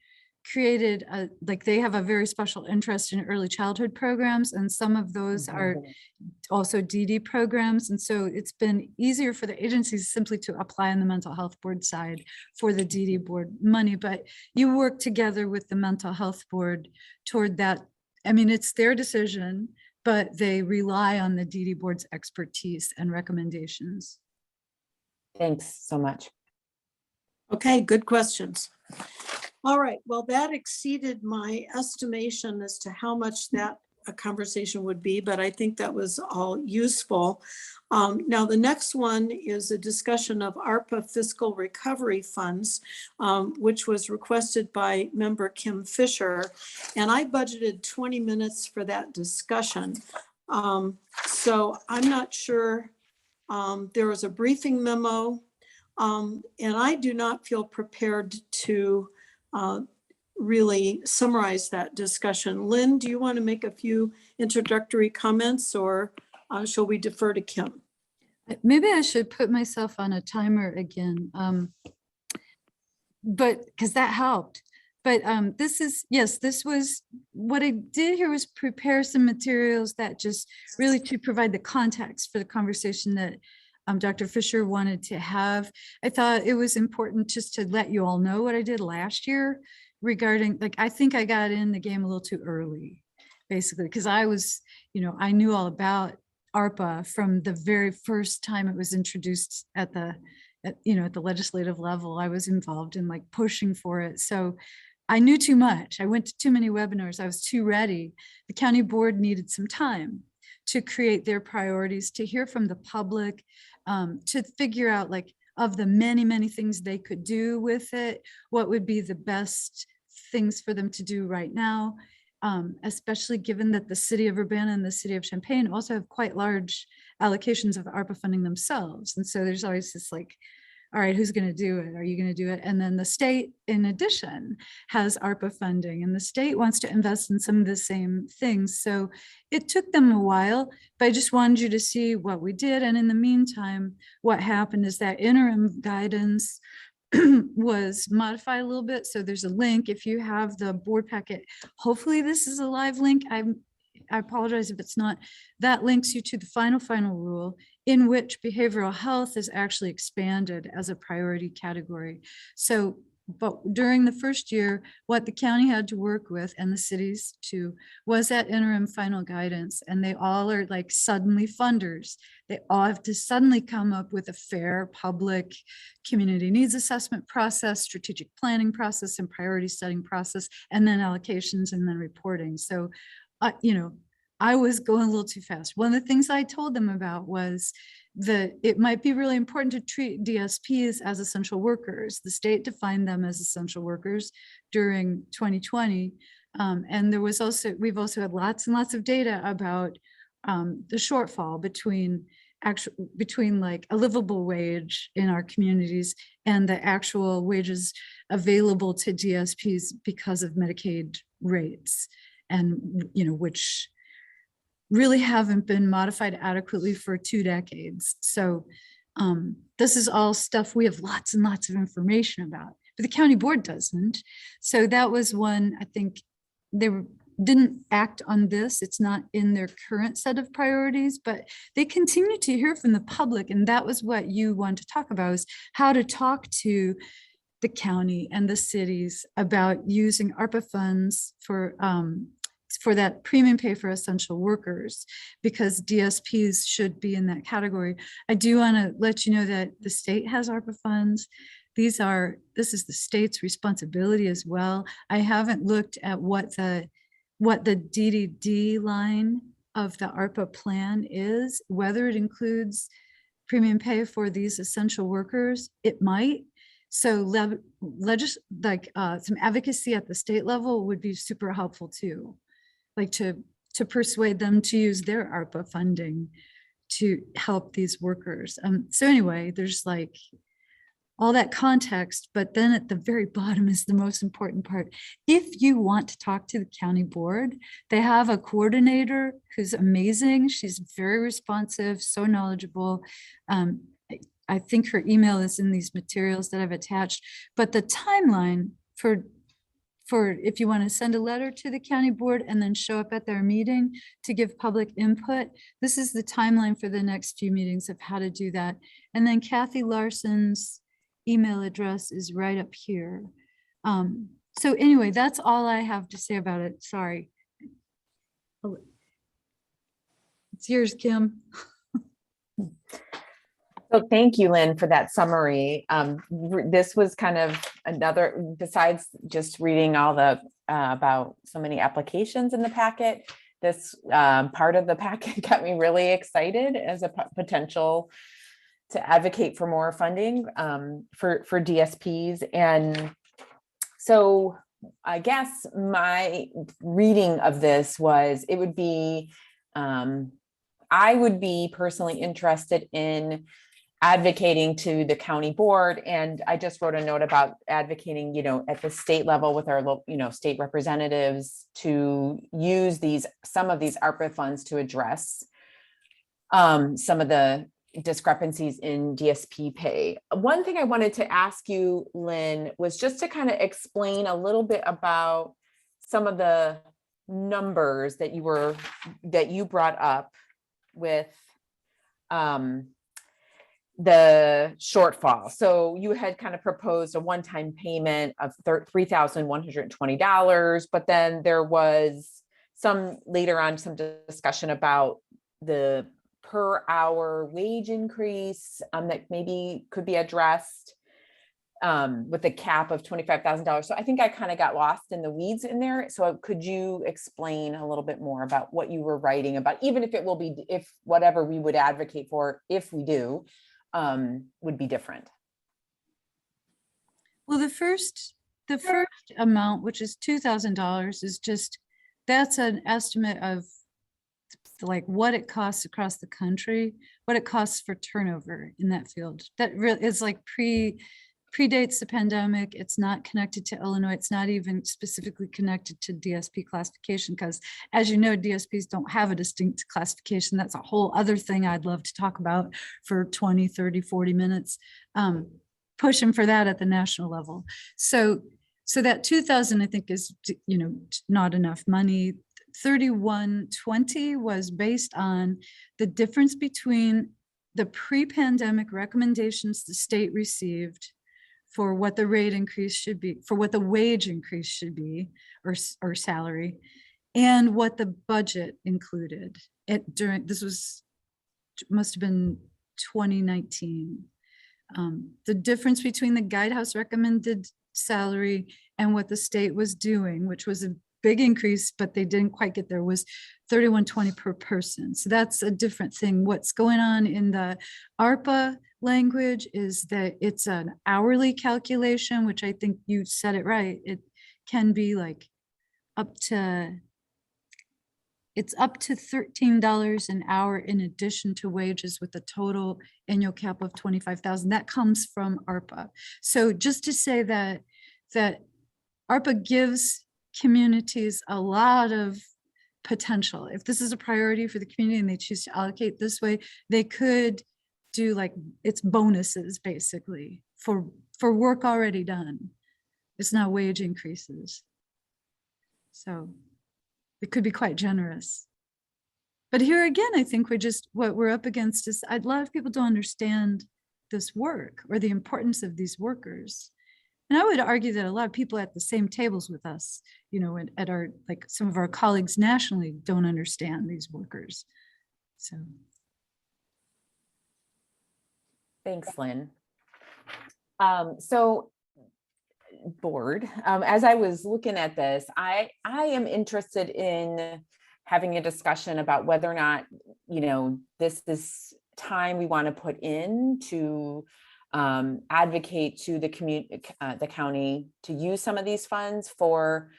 A: created they have a very special interest in early childhood programs, and some of those are also DD programs. And so it's been easier for the agencies simply to apply on the mental health board side for the DD board money, but you work together with the mental health board toward that. I mean, it's their decision, but they rely on the DD board's expertise and recommendations.
D: Thanks so much.
B: Okay, good questions. All right, well, that exceeded my estimation as to how much that a conversation would be, but I think that was all useful. Now, the next one is a discussion of ARPA fiscal recovery funds, which was requested by member Kim Fisher, and I budgeted 20 minutes for that discussion. So I'm not sure. There was a briefing memo, and I do not feel prepared to really summarize that discussion. Lynn, do you want to make a few introductory comments, or shall we defer to Kim?
A: Maybe I should put myself on a timer again. But because that helped. But this is, yes, this was, what I did here was prepare some materials that just really to provide the context for the conversation that Dr. Fisher wanted to have. I thought it was important just to let you all know what I did last year regarding, like, I think I got in the game a little too early, basically, because I was, I knew all about ARPA from the very first time it was introduced at the legislative level. I was involved in like pushing for it. So I knew too much. I went to too many webinars. I was too ready. The county board needed some time to create their priorities, to hear from the public, to figure out, like, of the many, many things they could do with it, what would be the best things for them to do right now, especially given that the city of Urbana and the city of Champaign also have quite large allocations of ARPA funding themselves. And so there's always this like, all right, who's going to do it? Are you going to do it? And then the state, in addition, has ARPA funding, and the state wants to invest in some of the same things. So it took them a while, but I just wanted you to see what we did. And in the meantime, what happened is that interim guidance was modified a little bit. So there's a link if you have the board packet. Hopefully this is a live link. I apologize if it's not. That links you to the final rule, in which behavioral health is actually expanded as a priority category. So, but during the first year, what the county had to work with, and the cities too, was that interim final guidance. And they all are like suddenly funders. They all have to suddenly come up with a fair public community needs assessment process, strategic planning process, and priority setting process, and then allocations and then reporting. So, I was going a little too fast. One of the things I told them about was that it might be really important to treat DSPs as essential workers. The state defined them as essential workers during 2020. And there was also, we've also had lots and lots of data about the shortfall between like a livable wage in our communities and the actual wages available to DSPs because of Medicaid rates, and which really haven't been modified adequately for 2 decades. So this is all stuff we have lots and lots of information about, but the county board doesn't. So that was one, I think they didn't act on this. It's not in their current set of priorities, but they continue to hear from the public. And that was what you want to talk about, is how to talk to the county and the cities about using ARPA funds for that premium pay for essential workers, because DSPs should be in that category. I do want to let you know that the state has ARPA funds. This is the state's responsibility as well. I haven't looked at what the DDD line of the ARPA plan is, whether it includes premium pay for these essential workers. It might. So some advocacy at the state level would be super helpful too, like to persuade them to use their ARPA funding to help these workers. So anyway, there's like all that context, but then at the very bottom is the most important part. If you want to talk to the county board, they have a coordinator who's amazing. She's very responsive, so knowledgeable. I think her email is in these materials that I've attached, but the timeline for if you want to send a letter to the county board and then show up at their meeting to give public input, this is the timeline for the next few meetings of how to do that. And then Kathy Larson's email address is right up here. So anyway, that's all I have to say about it. Sorry. It's yours, Kim.
D: So thank you, Lynn, for that summary. This was kind of another, besides just reading all the about so many applications in the packet, this part of the packet got me really excited as a potential to advocate for more funding for DSPs. And so I guess my reading of this was, it would be I would be personally interested in advocating to the county board. And I just wrote a note about advocating, at the state level with our, state representatives to use some of these ARPA funds to address some of the discrepancies in DSP pay. One thing I wanted to ask you, Lynn, was just to kind of explain a little bit about some of the numbers that you brought up with the shortfall. So you had kind of proposed a one-time payment of $3,120, but then there was some discussion about the per hour wage increase that maybe could be addressed with a cap of $25,000. So I think I kind of got lost in the weeds in there. So could you explain a little bit more about what you were writing about, even if if whatever we would advocate for, if we do, would be different?
A: Well, the first amount, which is $2,000, is that's an estimate of like what it costs across the country, what it costs for turnover in that field. That really is like predates the pandemic. It's not connected to Illinois. It's not even specifically connected to DSP classification, because as you know, DSPs don't have a distinct classification. That's a whole other thing I'd love to talk about for 20, 30, 40 minutes, pushing for that at the national level. So that 2,000, I think, is, not enough money. 3120 was based on the difference between the pre-pandemic recommendations the state received for what the rate increase should be, for what the wage increase should be, or salary, and what the budget included. Must have been 2019. The difference between the Guidehouse recommended salary and what the state was doing, which was a big increase, but they didn't quite get there, was $31.20 per person. So that's a different thing. What's going on in the ARPA language is that it's an hourly calculation, which I think you said it right. It can be like it's up to $13 an hour in addition to wages, with a total annual cap of $25,000. That comes from ARPA. So just to say that ARPA gives communities a lot of potential. If this is a priority for the community and they choose to allocate this way, they could do it's bonuses basically for work already done. It's not wage increases. So it could be quite generous. But here again, I think what we're up against is a lot of people don't understand this work or the importance of these workers. And I would argue that a lot of people at the same tables with us, at our, some of our colleagues nationally don't understand these workers. So.
D: Thanks, Lynn. So board, as I was looking at this, I am interested in having a discussion about whether or not, this time we want to put in to advocate to the community, the county, to use some of these funds for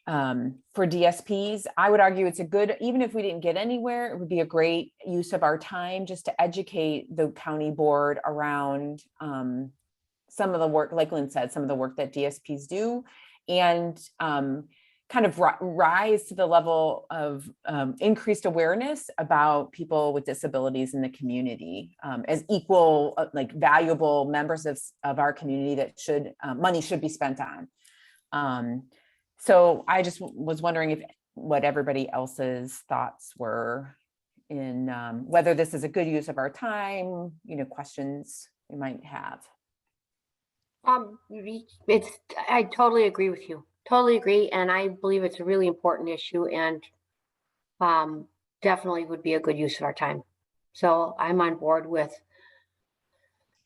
D: DSPs. I would argue it's even if we didn't get anywhere, it would be a great use of our time just to educate the county board around some of the work, like Lynn said, some of the work that DSPs do, and kind of rise to the level of increased awareness about people with disabilities in the community as equal, valuable members of our community that money should be spent on. So I just was wondering what everybody else's thoughts were in whether this is a good use of our time, questions you might have.
F: I totally agree with you. Totally agree. And I believe it's a really important issue, and definitely would be a good use of our time. So I'm on board with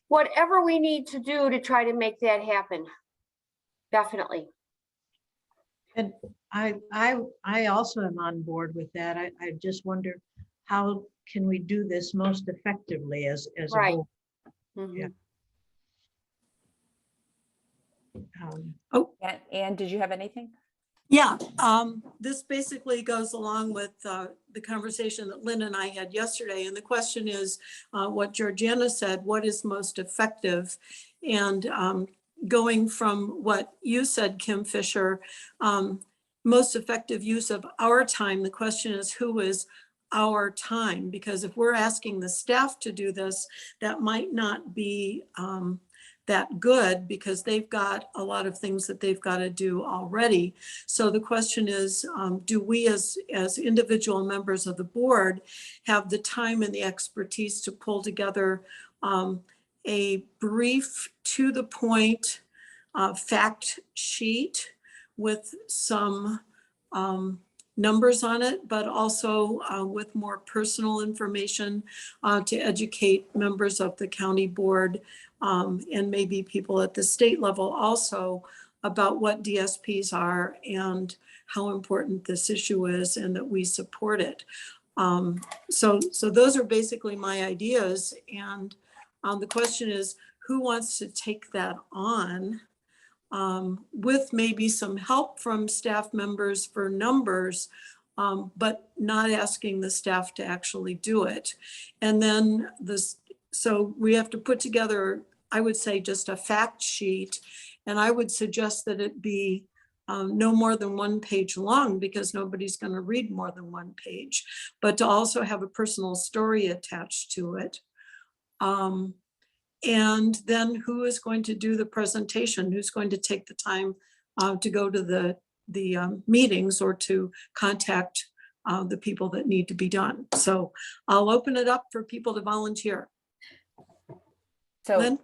F: whatever we need to do to try to make that happen. Definitely.
G: And I also am on board with that. I just wonder, how can we do this most effectively as
F: Right.
G: a board?
F: Mhm.
G: Yeah.
D: Anne, did you have anything?
B: Yeah, this basically goes along with the conversation that Lynn and I had yesterday. And the question is what Georgiana said, what is most effective? And going from what you said, Kim Fisher, most effective use of our time, the question is who is our time? Because if we're asking the staff to do this, that might not be that good because they've got a lot of things that they've got to do already. So the question is, do we as individual members of the board have the time and the expertise to pull together a brief, to the point fact sheet with some numbers on it, but also with more personal information to educate members of the county board and maybe people at the state level also about what DSPs are and how important this issue is and that we support it. So those are basically my ideas. And the question is, who wants to take that on with maybe some help from staff members for numbers, but not asking the staff to actually do it. And then so we have to put together, I would say, just a fact sheet. And I would suggest that it be no more than 1 page long because nobody's going to read more than 1 page, but to also have a personal story attached to it. And then who is going to do the presentation? Who's going to take the time to go to the meetings or to contact the people that need to be done? So I'll open it up for people to volunteer.
D: So,
B: Lynn?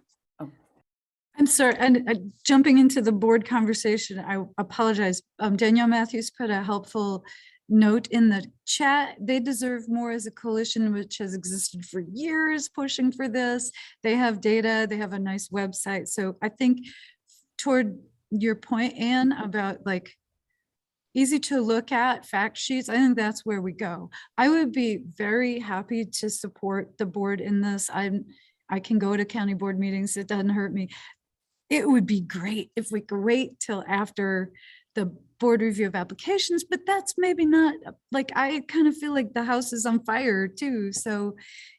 A: I'm sorry, and jumping into the board conversation, I apologize. Danielle Matthews put a helpful note in the chat. They Deserve More as a coalition which has existed for years pushing for this. They have data, they have a nice website. So I think toward your point, Anne, about like easy to look at fact sheets, I think that's where we go. I would be very happy to support the board in this. I can go to county board meetings, it doesn't hurt me. It would be great if we could wait till after the board review of applications, but that's maybe not, like, I kind of feel like the house is on fire too. So,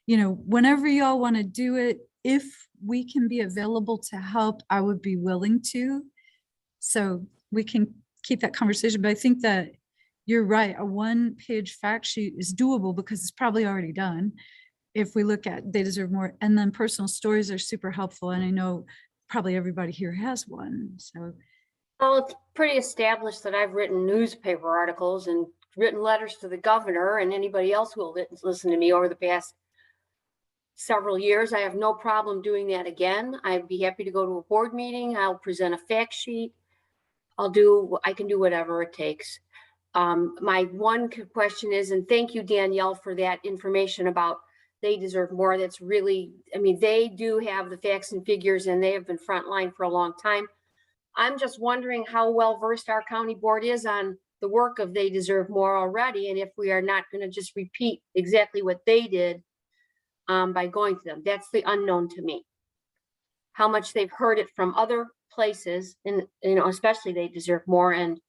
A: you know, whenever y'all want to do it, if we can be available to help, I would be willing to. So we can keep that conversation, but I think that you're right. A 1-page fact sheet is doable because it's probably already done. If we look at They Deserve More, and then personal stories are super helpful. And I know probably everybody here has one. So,
F: Well, it's pretty established that I've written newspaper articles and written letters to the governor and anybody else who will listen to me over the past several years. I have no problem doing that again. I'd be happy to go to a board meeting. I'll present a fact sheet. I can do whatever it takes. My one question is, and thank you, Danielle, for that information about They Deserve More. That's really, I mean, they do have the facts and figures and they have been frontline for a long time. I'm just wondering how well versed our county board is on the work of They Deserve More already, and if we are not going to just repeat exactly what they did by going to them. That's the unknown to me. How much they've heard it from other places, and especially They Deserve More, and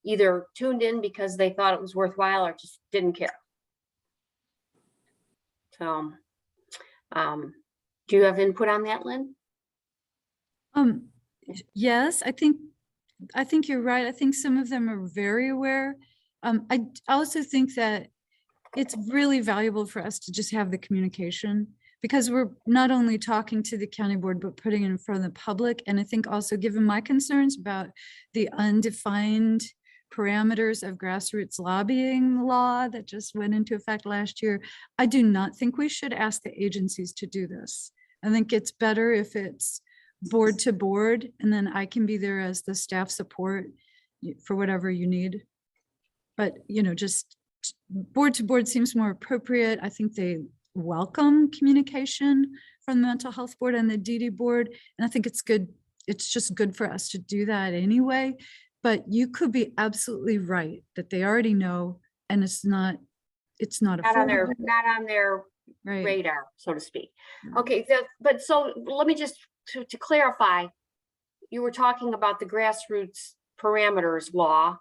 F: either tuned in because they thought it was worthwhile or just didn't care. So, do you have input on that, Lynn?
A: yes, I think you're right. I think some of them are very aware. I also think that it's really valuable for us to just have the communication, because we're not only talking to the county board, but putting it in front of the public. And I think also, given my concerns about the undefined parameters of grassroots lobbying law that just went into effect last year, I do not think we should ask the agencies to do this. I think it's better if it's board to board, and then I can be there as the staff support for whatever you need. But, just board to board seems more appropriate. I think they welcome communication from the mental health board and the DD board. And I think it's good. It's just good for us to do that anyway. But you could be absolutely right that they already know, and it's not
F: Not on their
A: right.
F: radar, so to speak.
A: Yeah.
F: Okay, but so let me just to clarify, you were talking about the grassroots parameters law.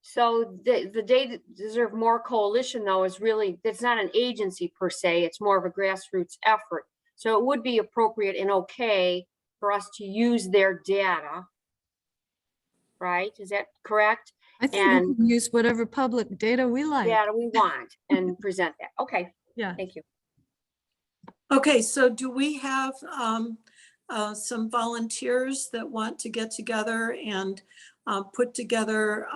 F: So the Day to Deserve More Coalition, though, is really, it's not an agency per se, it's more of a grassroots effort. So it would be appropriate and okay for us to use their data. Right? Is that correct?
A: I think we
F: And
A: can use whatever public data we like.
F: data we want and present that. Okay,
A: Yeah.
F: thank you.
B: Okay, so do we have some volunteers that want to get together and put together,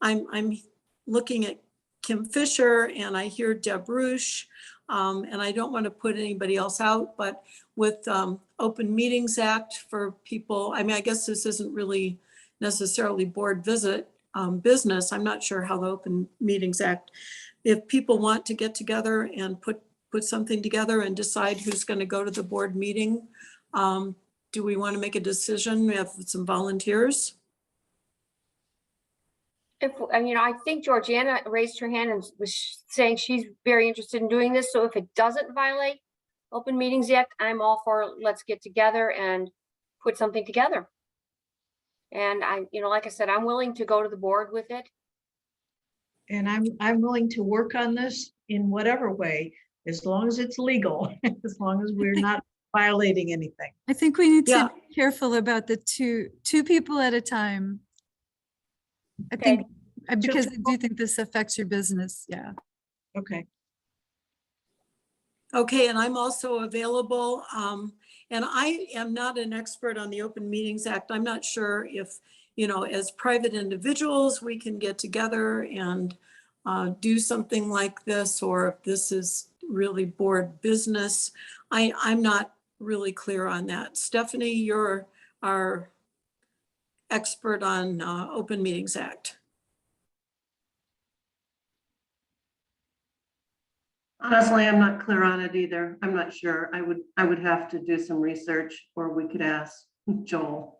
B: I'm looking at Kim Fisher and I hear Deb Rush, and I don't want to put anybody else out, but with Open Meetings Act for people, I mean, I guess this isn't really necessarily board visit business. I'm not sure how the Open Meetings Act, if people want to get together and put something together and decide who's going to go to the board meeting. Do we want to make a decision? We have some volunteers.
F: I think Georgiana raised her hand and was saying she's very interested in doing this. So if it doesn't violate Open Meetings Act, I'm all for let's get together and put something together. And like I said, I'm willing to go to the board with it.
G: And I'm willing to work on this in whatever way, as long as it's legal, as long as we're not violating anything.
A: I think we need
B: Yeah.
A: to be careful about the two people at a time. I
F: Okay.
A: think, because I do think this affects your business. Yeah.
G: Okay.
B: Okay, and I'm also available. And I am not an expert on the Open Meetings Act. I'm not sure if, as private individuals, we can get together and do something like this, or if this is really board business. I'm not really clear on that. Stephanie, you're our expert on Open Meetings Act.
C: Honestly, I'm not clear on it either. I'm not sure. I would have to do some research, or we could ask Joel.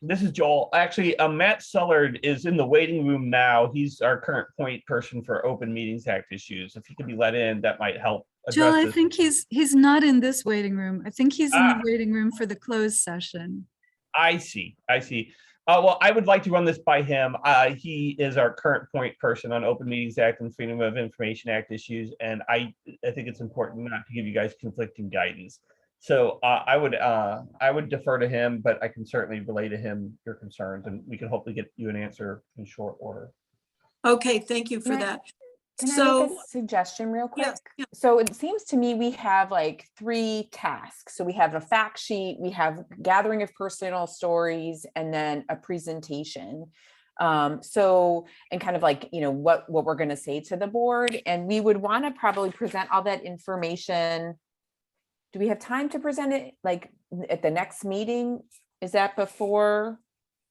E: This is Joel. Actually, Matt Sullard is in the waiting room now. He's our current point person for Open Meetings Act issues. If he could be let in, that might help
A: Joel,
E: address
A: I
E: this.
A: think he's not in this waiting room. I think he's in the waiting room for the closed session.
E: I see. Well, I would like to run this by him. He is our current point person on Open Meetings Act and Freedom of Information Act issues, and I think it's important not to give you guys conflicting guidance. So I would defer to him, but I can certainly relay to him your concerns, and we can hopefully get you an answer in short order.
B: Okay, thank you for
D: Can I-
B: that.
D: Can I
B: So,
D: make a suggestion real quick?
B: yes, yeah.
D: So it seems to me we have like 3 tasks. So we have a fact sheet, we have gathering of personal stories, and then a presentation. And kind of like, what we're going to say to the board. And we would want to probably present all that information. Do we have time to present it like at the next meeting? Is that before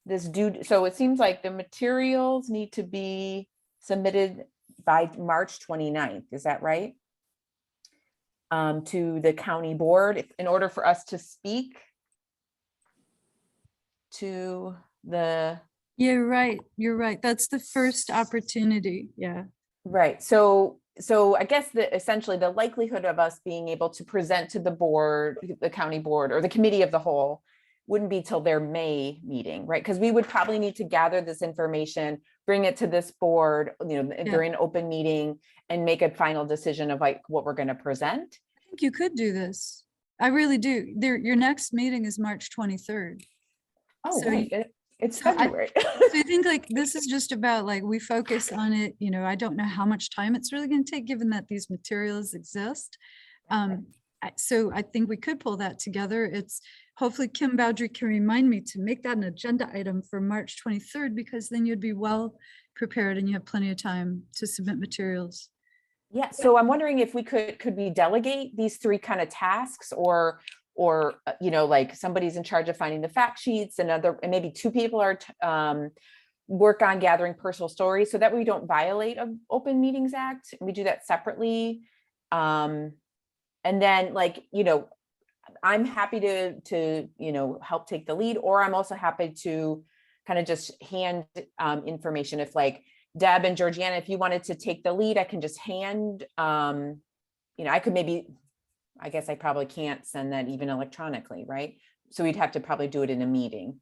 D: this due? So it seems like the materials need to be submitted by March 29th. Is that right? To the county board in order for us to speak to the.
A: You're right. That's the first opportunity. Yeah.
D: Right. So I guess essentially the likelihood of us being able to present to the board, the county board or the committee of the whole wouldn't be till their May meeting, right? Because we would probably need to gather this information, bring it to this board, during an open meeting and make a final decision of like what we're going to present.
A: I think you could do this. I really do. Your next meeting is March 23rd.
D: Oh,
A: So
D: right. It's
A: so I-
D: February.
A: So I think like this is just about like we focus on it. I don't know how much time it's really going to take given that these materials exist. So I think we could pull that together. It's hopefully Kim Boudry can remind me to make that an agenda item for March 23rd, because then you'd be well prepared and you have plenty of time to submit materials.
D: Yeah. So I'm wondering if we could we delegate these 3 kind of tasks or like somebody's in charge of finding the fact sheets and maybe 2 people are work on gathering personal stories so that we don't violate an Open Meetings Act. We do that separately. And then I'm happy to help take the lead, or I'm also happy to kind of just hand information. If like Deb and Georgiana, if you wanted to take the lead, I can just hand, I could I guess I probably can't send that even electronically, right? So we'd have to probably do it in a meeting.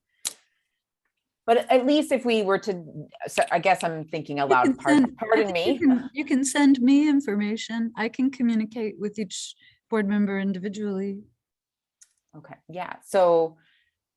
D: But at least if we were to, so I guess I'm thinking
A: You
D: aloud,
A: can send- I
D: pardon
A: think
D: me.
A: You can send me information. I can communicate with each board member individually.
D: Okay, yeah, so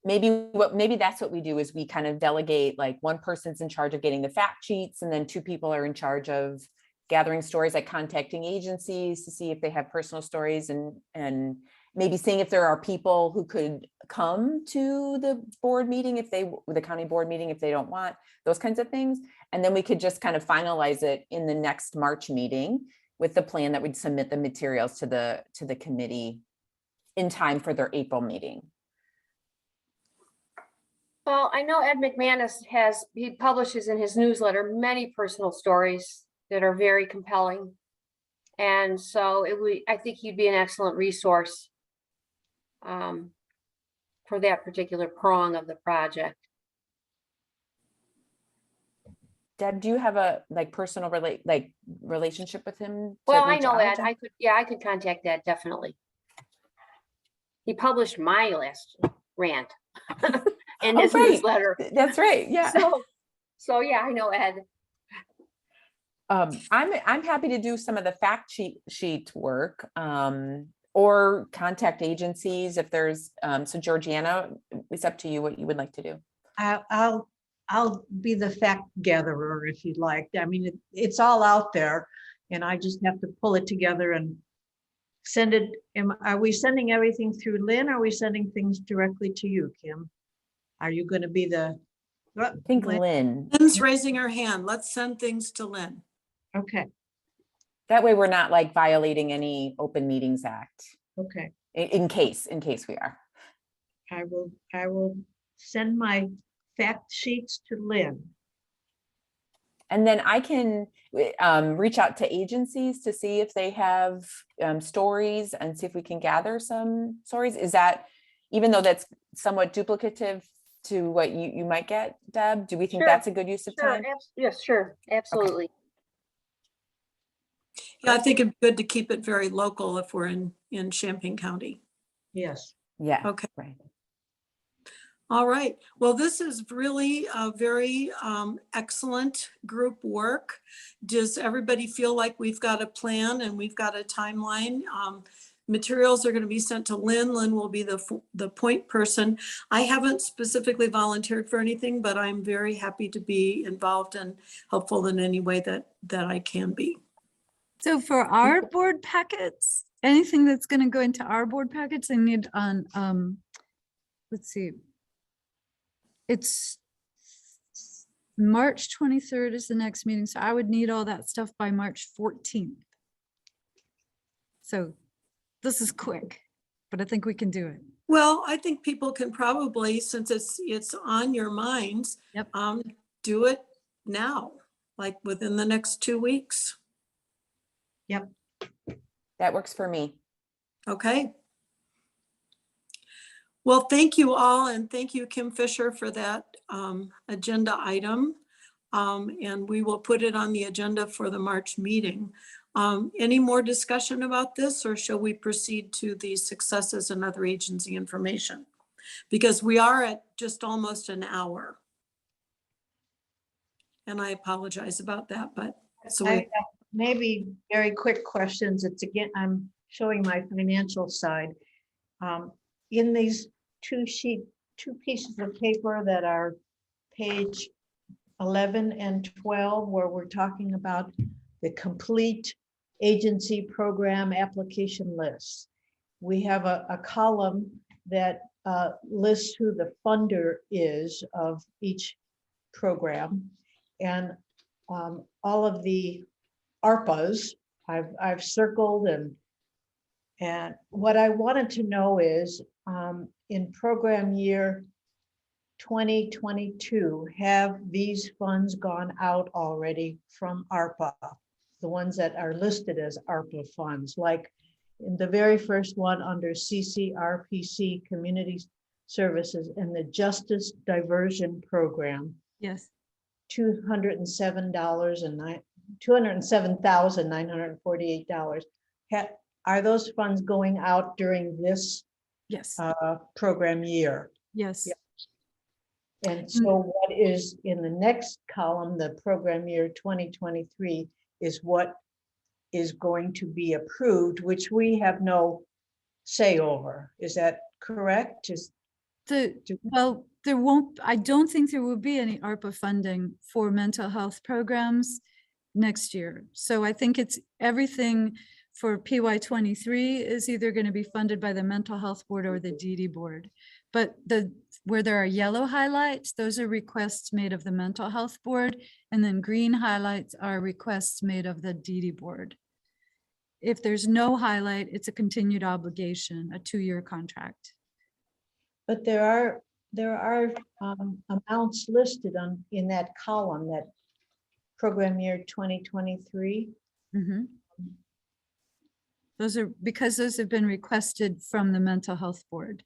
D: maybe that's what we do is we kind of delegate, like one person's in charge of getting the fact sheets and then two people are in charge of gathering stories, like contacting agencies to see if they have personal stories and maybe seeing if there are people who could come to the board meeting the county board meeting if they don't want, those kinds of things. And then we could just kind of finalize it in the next March meeting with the plan that we'd submit the materials to the committee in time for their April meeting.
F: Well, I know Ed McManus he publishes in his newsletter many personal stories that are very compelling. And so I think he'd be an excellent resource for that particular prong of the project.
D: Deb, do you have a personal relationship with him? to
F: Well, I
D: reach
F: know
D: out
F: Ed,
D: to?
F: I could contact Ed, definitely. He published my last rant in his
D: right.
F: newsletter.
D: That's right, yeah.
F: So yeah, I know Ed.
D: I'm happy to do some of the fact sheet work, or contact agencies if there's, so Georgiana, it's up to you what you would like to do.
G: I'll be the fact gatherer if you'd like. I mean, it's all out there and I just have to pull it together and send it. Are we sending everything through Lynn? Or are we sending things directly to you, Kim? Are you going to be the?
D: I think Lynn.
B: Lynn's raising her hand. Let's send things to Lynn.
G: Okay,
D: That way we're not violating any Open Meetings Act
G: okay.
D: in case we are.
G: I will send my fact sheets to Lynn.
D: And then I can reach out to agencies to see if they have stories and see if we can gather some stories. Is that, even though that's somewhat duplicative to what you might get, Deb, do we think
F: Sure,
D: that's a good use of
F: Sure,
D: time?
F: yes, sure, absolutely.
B: Yeah, I think it'd be good to keep it very local if we're in Champaign County.
G: Yes.
D: Yeah.
B: Okay.
D: Right.
B: All right. Well, this is really a very excellent group work. Does everybody feel like we've got a plan and we've got a timeline? Materials are going to be sent to Lynn. Lynn will be the point person. I haven't specifically volunteered for anything, but I'm very happy to be involved and helpful in any way that I can be.
A: So for our board packets, anything that's going to go into our board packets, I need on, let's see. It's March 23rd is the next meeting. So I would need all that stuff by March 14th. So this is quick, but I think we can do it.
B: Well, I think people can probably, since it's on your minds,
A: Yep.
B: Do it now, like within the next 2 weeks.
G: Yep.
D: That works for me.
B: Okay. Well, thank you all, and thank you, Kim Fisher, for that agenda item. And we will put it on the agenda for the March meeting. Any more discussion about this, or shall we proceed to the successes and other agency information? Because we are at just almost an hour. And I apologize about that, but so
G: I
B: we,
G: have maybe very quick questions. It's again, I'm showing my financial side. In these two pieces of paper that are page 11 and 12, where we're talking about the complete agency program application lists. We have a column that lists who the funder is of each program. And all of the ARPAs I've circled, and what I wanted to know is in program year 2022, have these funds gone out already from ARPA? The ones that are listed as ARPA funds, like in the very first one under CCRPC Community Services and the Justice Diversion Program.
A: Yes.
G: $207,948. Are those funds going out during this
A: Yes.
G: program year?
A: Yes.
G: Yeah. And so what is in the next column, the program year 2023, is what is going to be approved, which we have no say over. Is that correct?
A: Well, there won't, I don't think there will be any ARPA funding for mental health programs next year. So I think it's everything for PY 23 is either going to be funded by the Mental Health Board or the DD Board. But where there are yellow highlights, those are requests made of the Mental Health Board, and then green highlights are requests made of the DD Board. If there's no highlight, it's a continued obligation, a 2-year contract.
G: But there are amounts listed in that column, that program year 2023.
A: Mhm. Those are because those have been requested from the Mental Health Board.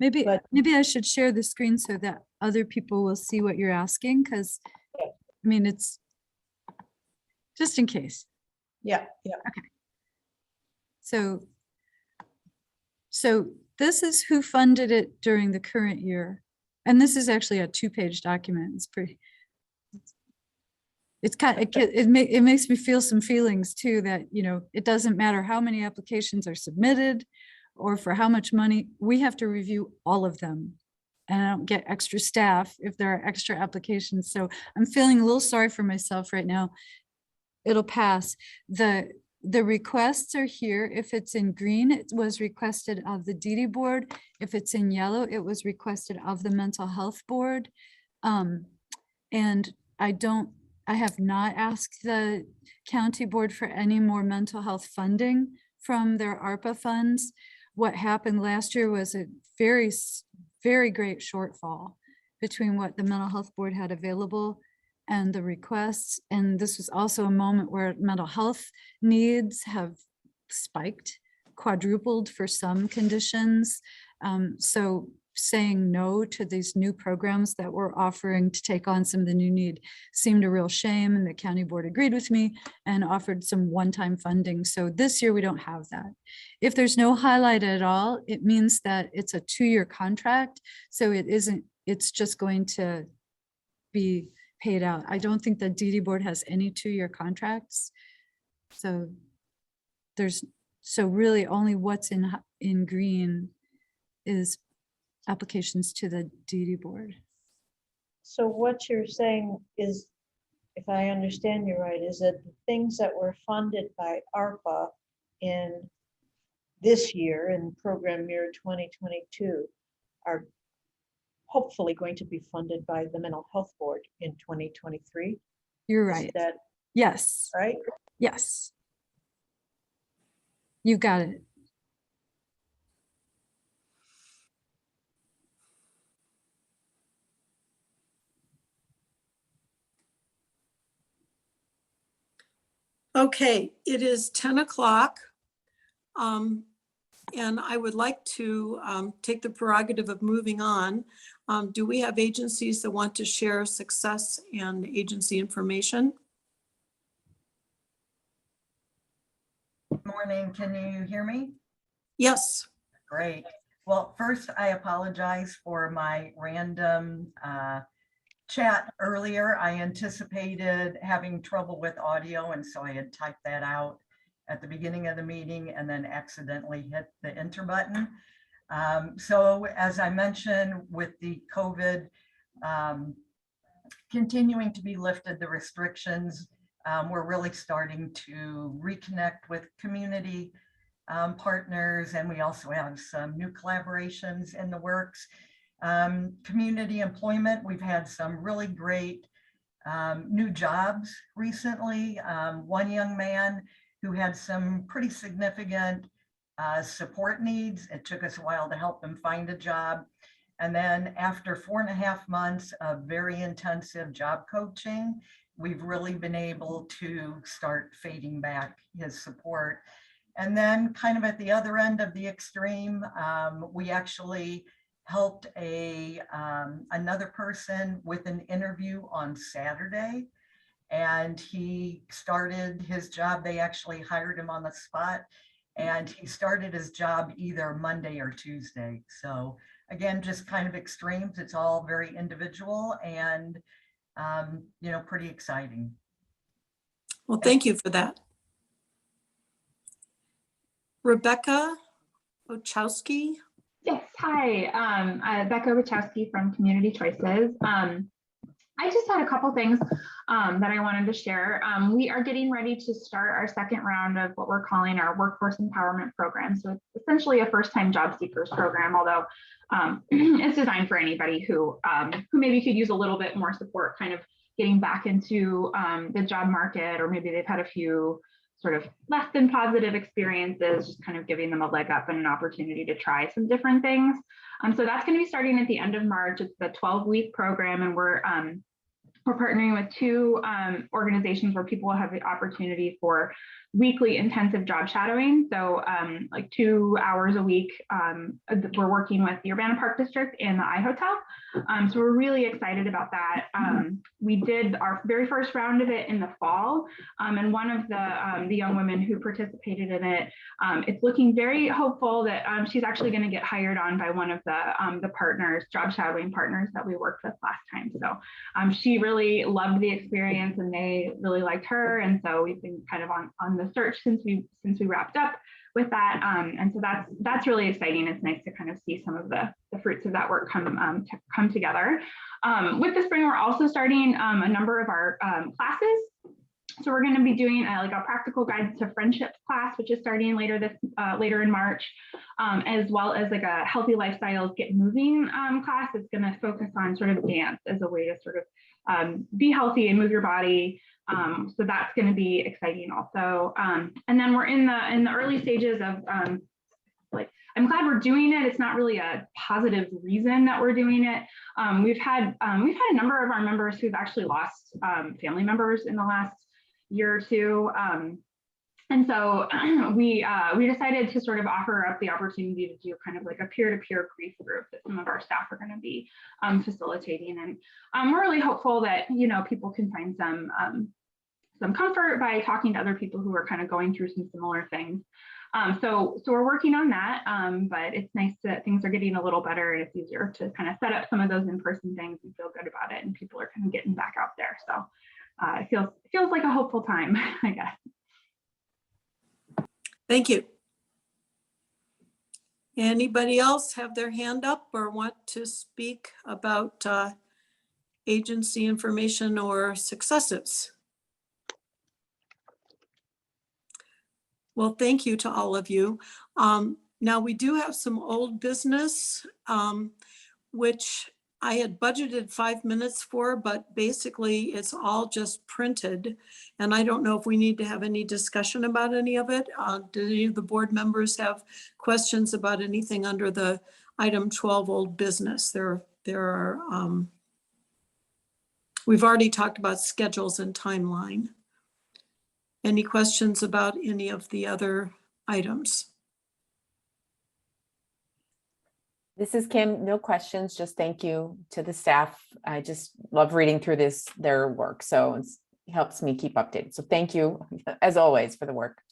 A: Maybe I should share the screen so that other people will see what you're asking, because I mean, it's just in case.
G: Yeah.
A: So this is who funded it during the current year. And this is actually a 2-page document. It's pretty, it's kind of, it makes me feel some feelings too, that, you know, it doesn't matter how many applications are submitted or for how much money, we have to review all of them. And I don't get extra staff if there are extra applications. So I'm feeling a little sorry for myself right now. It'll pass. The requests are here. If it's in green, it was requested of the DD Board. If it's in yellow, it was requested of the Mental Health Board. And I have not asked the county board for any more mental health funding from their ARPA funds. What happened last year was a very, very great shortfall between what the Mental Health Board had available and the requests. And this was also a moment where mental health needs have spiked, quadrupled for some conditions. So saying no to these new programs that we're offering to take on some of the new need seemed a real shame, and the county board agreed with me and offered some one-time funding. So this year we don't have that. If there's no highlight at all, it means that it's a 2-year contract. So it's just going to be paid out. I don't think the DD Board has any 2-year contracts. So really only what's in green is applications to the DD Board.
G: So what you're saying is, if I understand you right, is that the things that were funded by ARPA in this year, in program year 2022, are hopefully going to be funded by the Mental Health Board in 2023.
A: You're
G: Is
A: right.
G: that
A: Yes.
G: right?
A: Yes. You got it.
B: Okay, it is 10 o'clock. And I would like to take the prerogative of moving on. Do we have agencies that want to share success and agency information?
I: Morning, can you hear me?
B: Yes.
I: Great. Well, first, I apologize for my random chat earlier. I anticipated having trouble with audio, and so I had typed that out at the beginning of the meeting and then accidentally hit the enter button. So as I mentioned, with the COVID continuing to be lifted, the restrictions, we're really starting to reconnect with community partners, and we also have some new collaborations in the works. Community employment, we've had some really great new jobs recently. One young man who had some pretty significant support needs. It took us a while to help him find a job. And then after 4.5 months of very intensive job coaching, we've really been able to start fading back his support. And then kind of at the other end of the extreme, we actually helped another person with an interview on Saturday. And he started his job. They actually hired him on the spot. And he started his job either Monday or Tuesday. So again, just kind of extremes. It's all very individual and, you know, pretty exciting.
B: Well, thank you for that. Rebecca Ochowski.
J: Yes, hi, Becca Wachowski from Community Choices. I just had a couple things that I wanted to share. We are getting ready to start our second round of what we're calling our workforce empowerment program. So it's essentially a first-time job seekers program, although it's designed for anybody who maybe could use a little bit more support, kind of getting back into the job market, or maybe they've had a few sort of less than positive experiences, just kind of giving them a leg up and an opportunity to try some different things. So that's going to be starting at the end of March. It's the 12-week program, and we're partnering with two organizations where people will have the opportunity for weekly intensive job shadowing. So like 2 hours a week, we're working with the Urbana Park District and the iHotel. So we're really excited about that. We did our very first round of it in the fall, and one of the young women who participated in it, it's looking very hopeful that she's actually going to get hired on by one of the partners, job shadowing partners that we worked with last time. So she really loved the experience, and they really liked her, and so we've been kind of on the search since we wrapped up with that, and so that's really exciting. It's nice to kind of see some of the fruits of that work come together. With the spring, we're also starting a number of our classes. So we're going to be doing like a practical guide to friendship class, which is starting later in March, as well as like a healthy lifestyles get moving class. It's going to focus on sort of dance as a way to sort of be healthy and move your body. So that's going to be exciting also. And then we're in the early stages of like, I'm glad we're doing it. It's not really a positive reason that we're doing it. We've had a number of our members who've actually lost family members in the last year or two. And so we decided to sort of offer up the opportunity to do kind of like a peer-to-peer grief group that some of our staff are going to be facilitating. And we're really hopeful that, you know, people can find some comfort by talking to other people who are kind of going through some similar things. So we're working on that, but it's nice that things are getting a little better, and it's easier to kind of set up some of those in-person things and feel good about it, and people are kind of getting back out there. So it feels like a hopeful time, I guess.
B: Thank you. Anybody else have their hand up or want to speak about agency information or successes? Well, thank you to all of you. Now we do have some old business, which I had budgeted 5 minutes for, but basically it's all just printed. And I don't know if we need to have any discussion about any of it. Do any of the board members have questions about anything under the item 12 old business? There are, we've already talked about schedules and timeline. Any questions about any of the other items?
D: This is Kim. No questions. Just thank you to the staff. I just love reading through their work. So it helps me keep updated. So thank you, as always, for the work.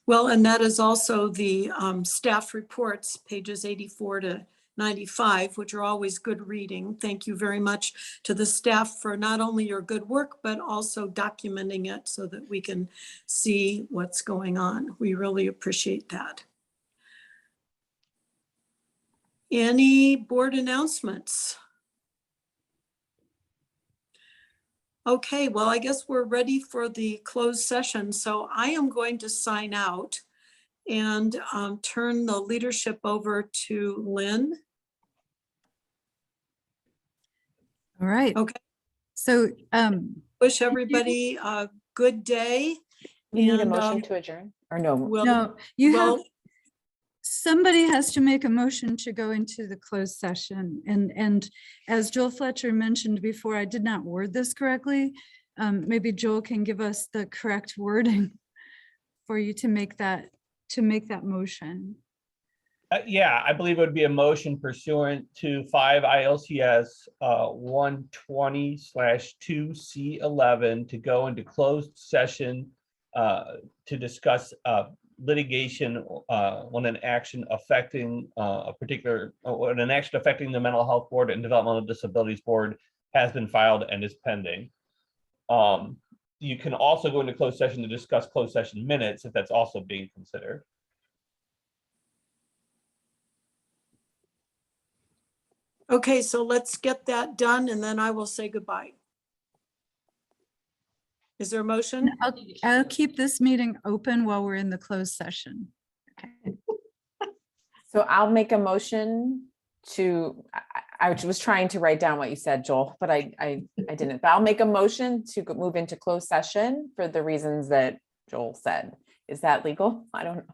B: Well, and that is also the staff reports, pages 84 to 95, which are always good reading. Thank you very much to the staff for not only your good work, but also documenting it so that we can see what's going on. We really appreciate that. Any board announcements? Okay, well, I guess we're ready for the closed session. So I am going to sign out and turn the leadership over to Lynn.
A: All right.
B: Okay.
A: So
B: Wish everybody a good day.
D: We need a motion to adjourn, or no?
A: no, somebody has to make a motion to go into the closed session. And as Joel Fletcher mentioned before, I did not word this correctly. Maybe Joel can give us the correct wording for you to make that motion.
E: Yeah, I believe it would be a motion pursuant to 5 ILCS 120/2C11 to go into closed session to discuss litigation when an action affecting when an action affecting the Mental Health Board and Developmental Disabilities Board has been filed and is pending. You can also go into closed session to discuss closed session minutes if that's also being considered.
B: Okay, so let's get that done and then I will say goodbye. Is there a motion?
A: I'll keep this meeting open while we're in the closed session. Okay.
D: So I'll make a motion to, I was trying to write down what you said, Joel, but I didn't, but I'll make a motion to move into closed session for the reasons that Joel said. Is that legal? I don't know.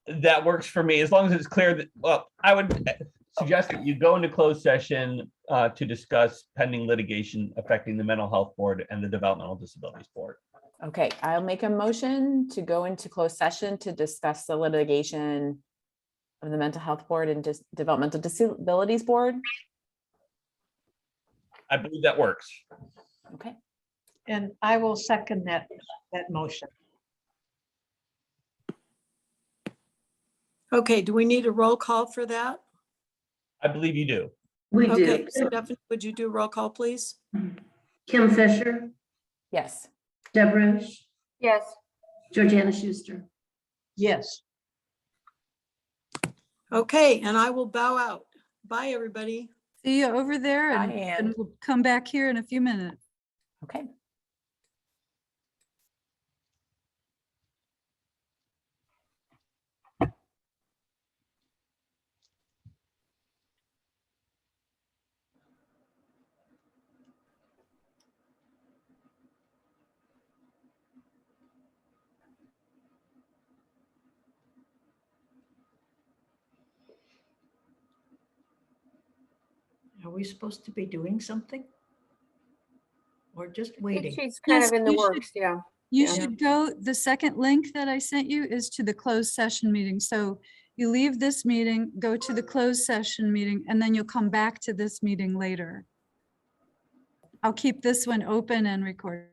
E: That works for me, as long as it's clear that, well, I would suggest that you go into closed session to discuss pending litigation affecting the Mental Health Board and the Developmental Disabilities Board.
D: Okay, I'll make a motion to go into closed session to discuss the litigation of the Mental Health Board and Developmental Disabilities Board.
E: I believe that works.
D: Okay.
G: And I will second that motion.
B: Okay, do we need a roll call for that?
E: I believe you do.
H: We
B: Okay,
H: do.
B: Stephanie, would you do a roll call, please?
H: Kim Fisher,
D: Yes.
H: Deb Rush,
F: Yes.
H: Georgiana Schuster.
G: Yes.
B: Okay, and I will bow out. Bye, everybody.
A: See you over there
D: Bye,
A: and
D: Ann.
A: we'll come back here in a few minutes.
D: Okay.
G: Are we supposed to be doing something? Or just
F: I think
G: waiting?
F: she's kind
A: Yes,
F: of in the
A: you should-
F: works, yeah.
A: You
F: Yeah.
A: should go, the second link that I sent you is to the closed session meeting. So you leave this meeting, go to the closed session meeting, and then you'll come back to this meeting later. I'll keep this one open and recorded.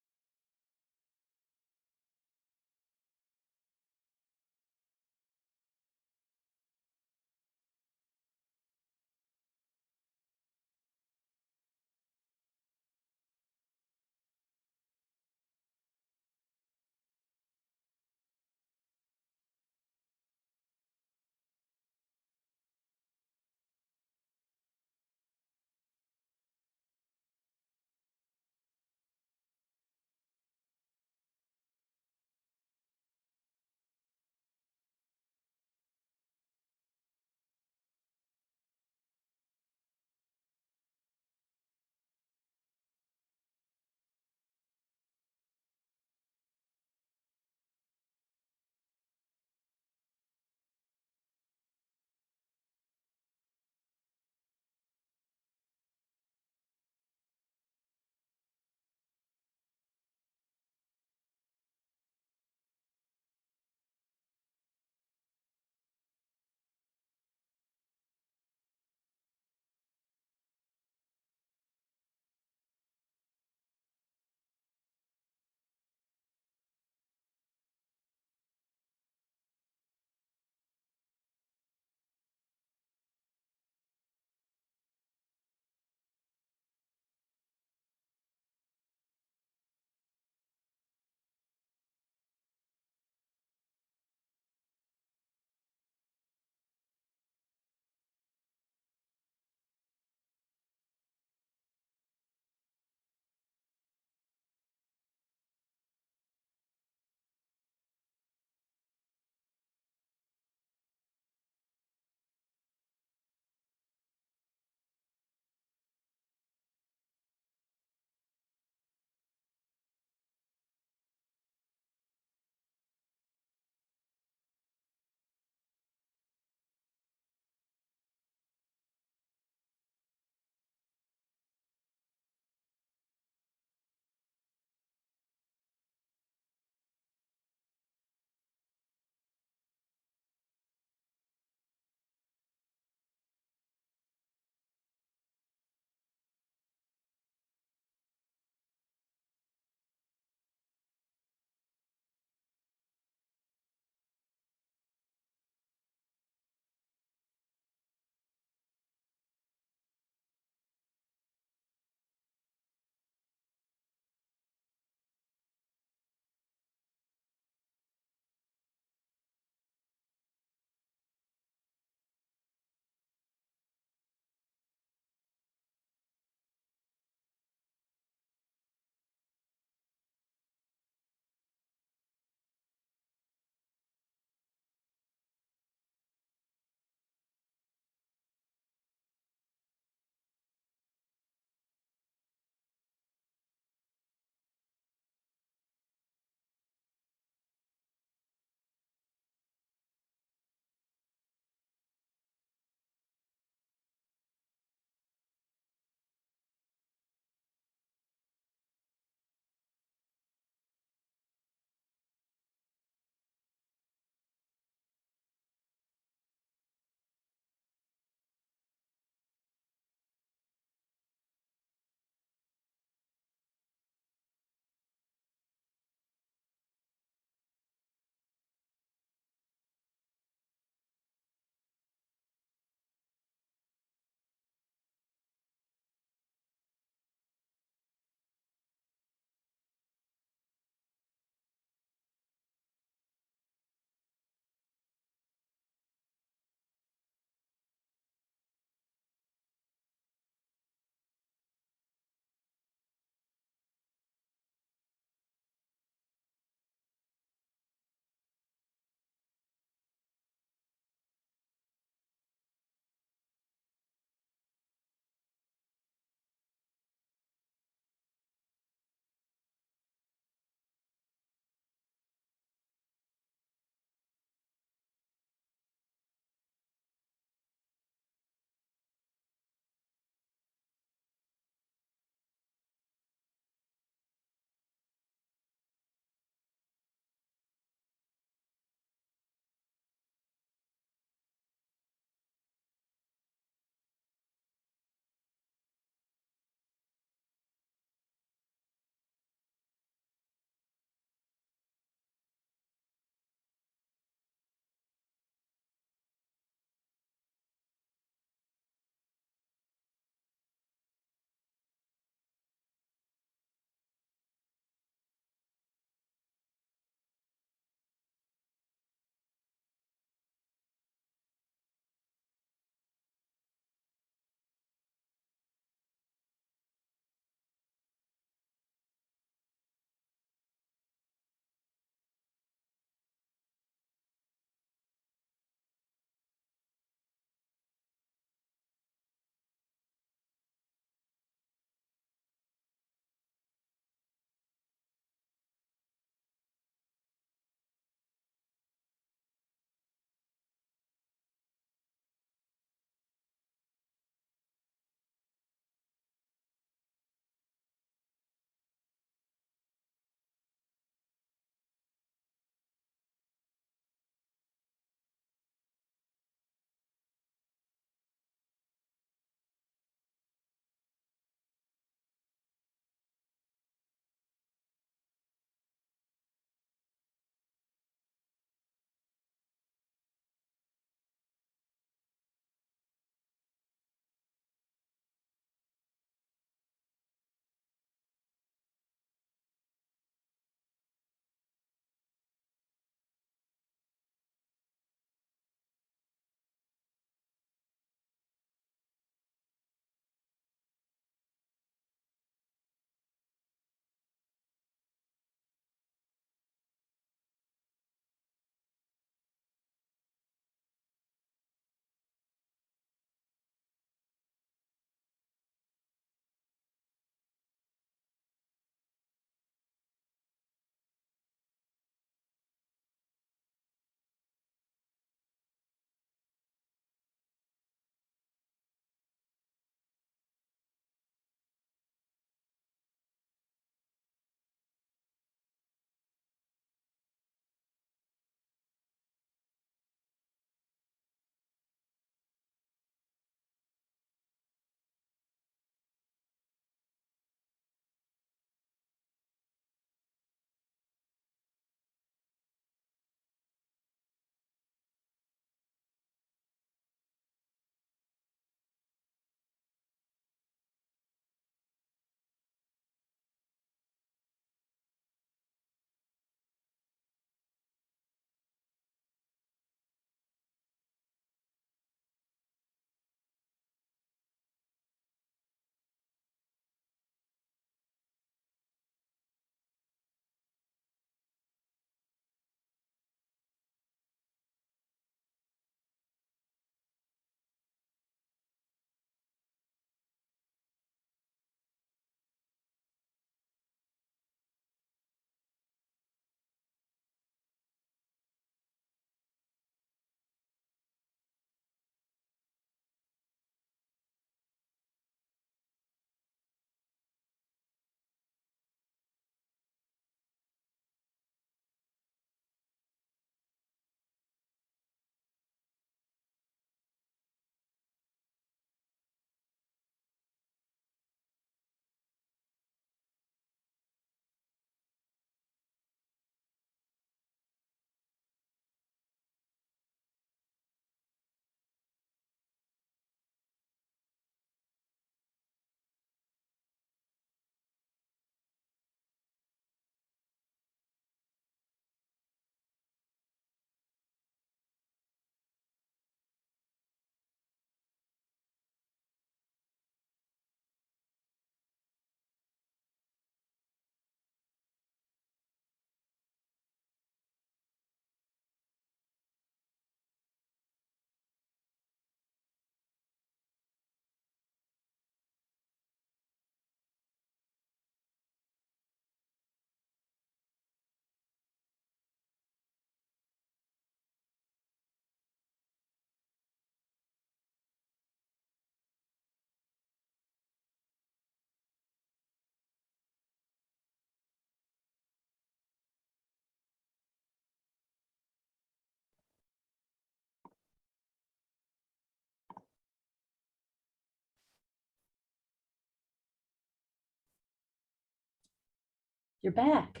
H: You're back.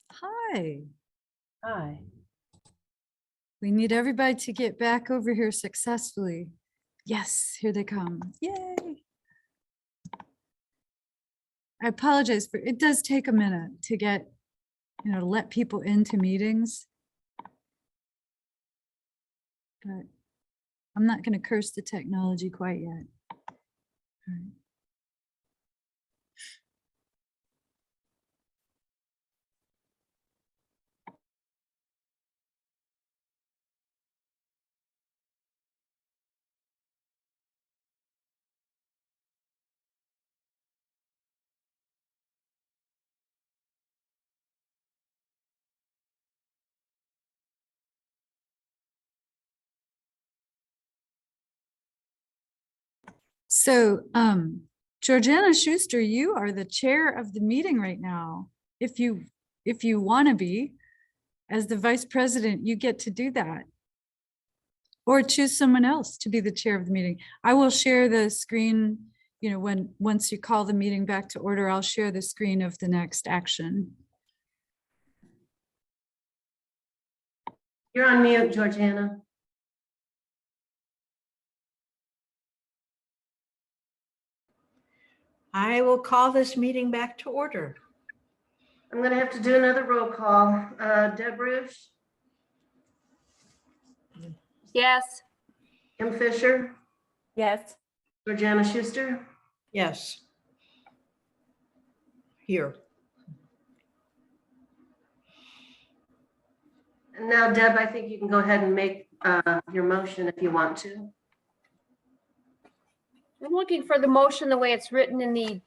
A: Hi.
H: Hi.
A: We need everybody to get back over here successfully. Yes, here they come. Yay. I apologize for, it does take a minute to get, to let people into meetings. But I'm not going to curse the technology quite yet. All right. So, Georgiana Schuster, you are the chair of the meeting right now. If you want to be, as the vice president, you get to do that. Or choose someone else to be the chair of the meeting. I will share the screen, once you call the meeting back to order, I'll share the screen of the next action.
C: You're on mute, Georgiana.
G: I will call this meeting back to order.
C: I'm gonna have to do another roll call. Deb Rush,
F: Yes.
C: Kim Fisher,
D: Yes.
C: Georgiana Schuster.
G: Yes. Here.
C: And now, Deb, I think you can go ahead and make your motion if you want to.
F: I'm looking for the motion the way it's written in the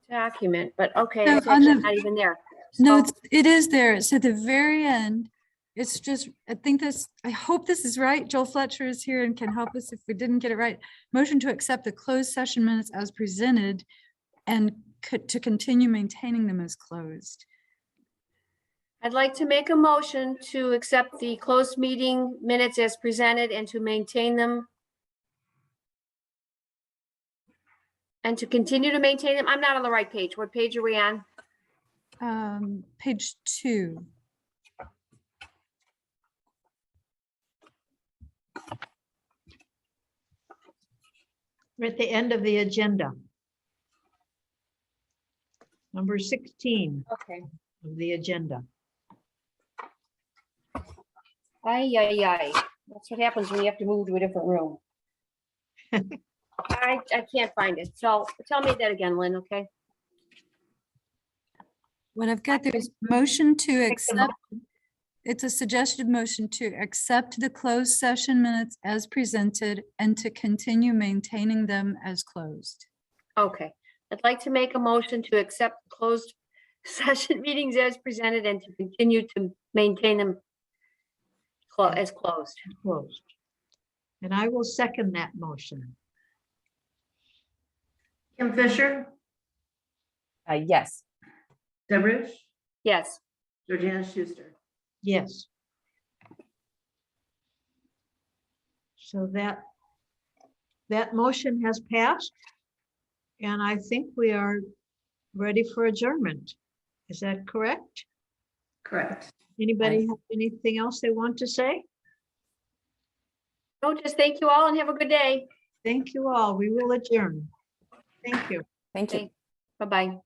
F: document, but okay,
A: No,
F: it's
A: on
F: actually
A: the-
F: not even there.
A: No,
F: So-
A: it is there. It's at the very end. It's just, I hope this is right. Joel Fletcher is here and can help us if we didn't get it right. Motion to accept the closed session minutes as presented and to continue maintaining them as closed.
F: I'd like to make a motion to accept the closed meeting minutes as presented and to maintain them. And to continue to maintain them. I'm not on the right page. What page are we on?
A: Page 2.
G: We're at the end of the agenda. Number 16
F: Okay.
G: of the agenda.
F: Ay. That's what happens when you have to move to a different room. I can't find it. So tell me that again, Lynn, okay?
A: What I've got there is motion to
F: Make the
A: accept. It's a suggested motion to accept the closed session minutes as presented and to continue maintaining them as closed.
F: Okay. I'd like to make a motion to accept closed session meetings as presented and to continue to maintain them as closed.
G: Closed. And I will second that motion.
C: Kim Fisher,
D: Yes.
C: Deb Rush,
F: Yes.
C: Georgiana Schuster.
G: Yes. So that motion has passed. And I think we are ready for adjournment. Is that correct?
C: Correct.
G: Anybody have anything else they want to say?
F: No, just thank you all and have a good day.
G: Thank you all. We will adjourn. Thank you.
D: Thank you.
F: Okay. Bye-bye.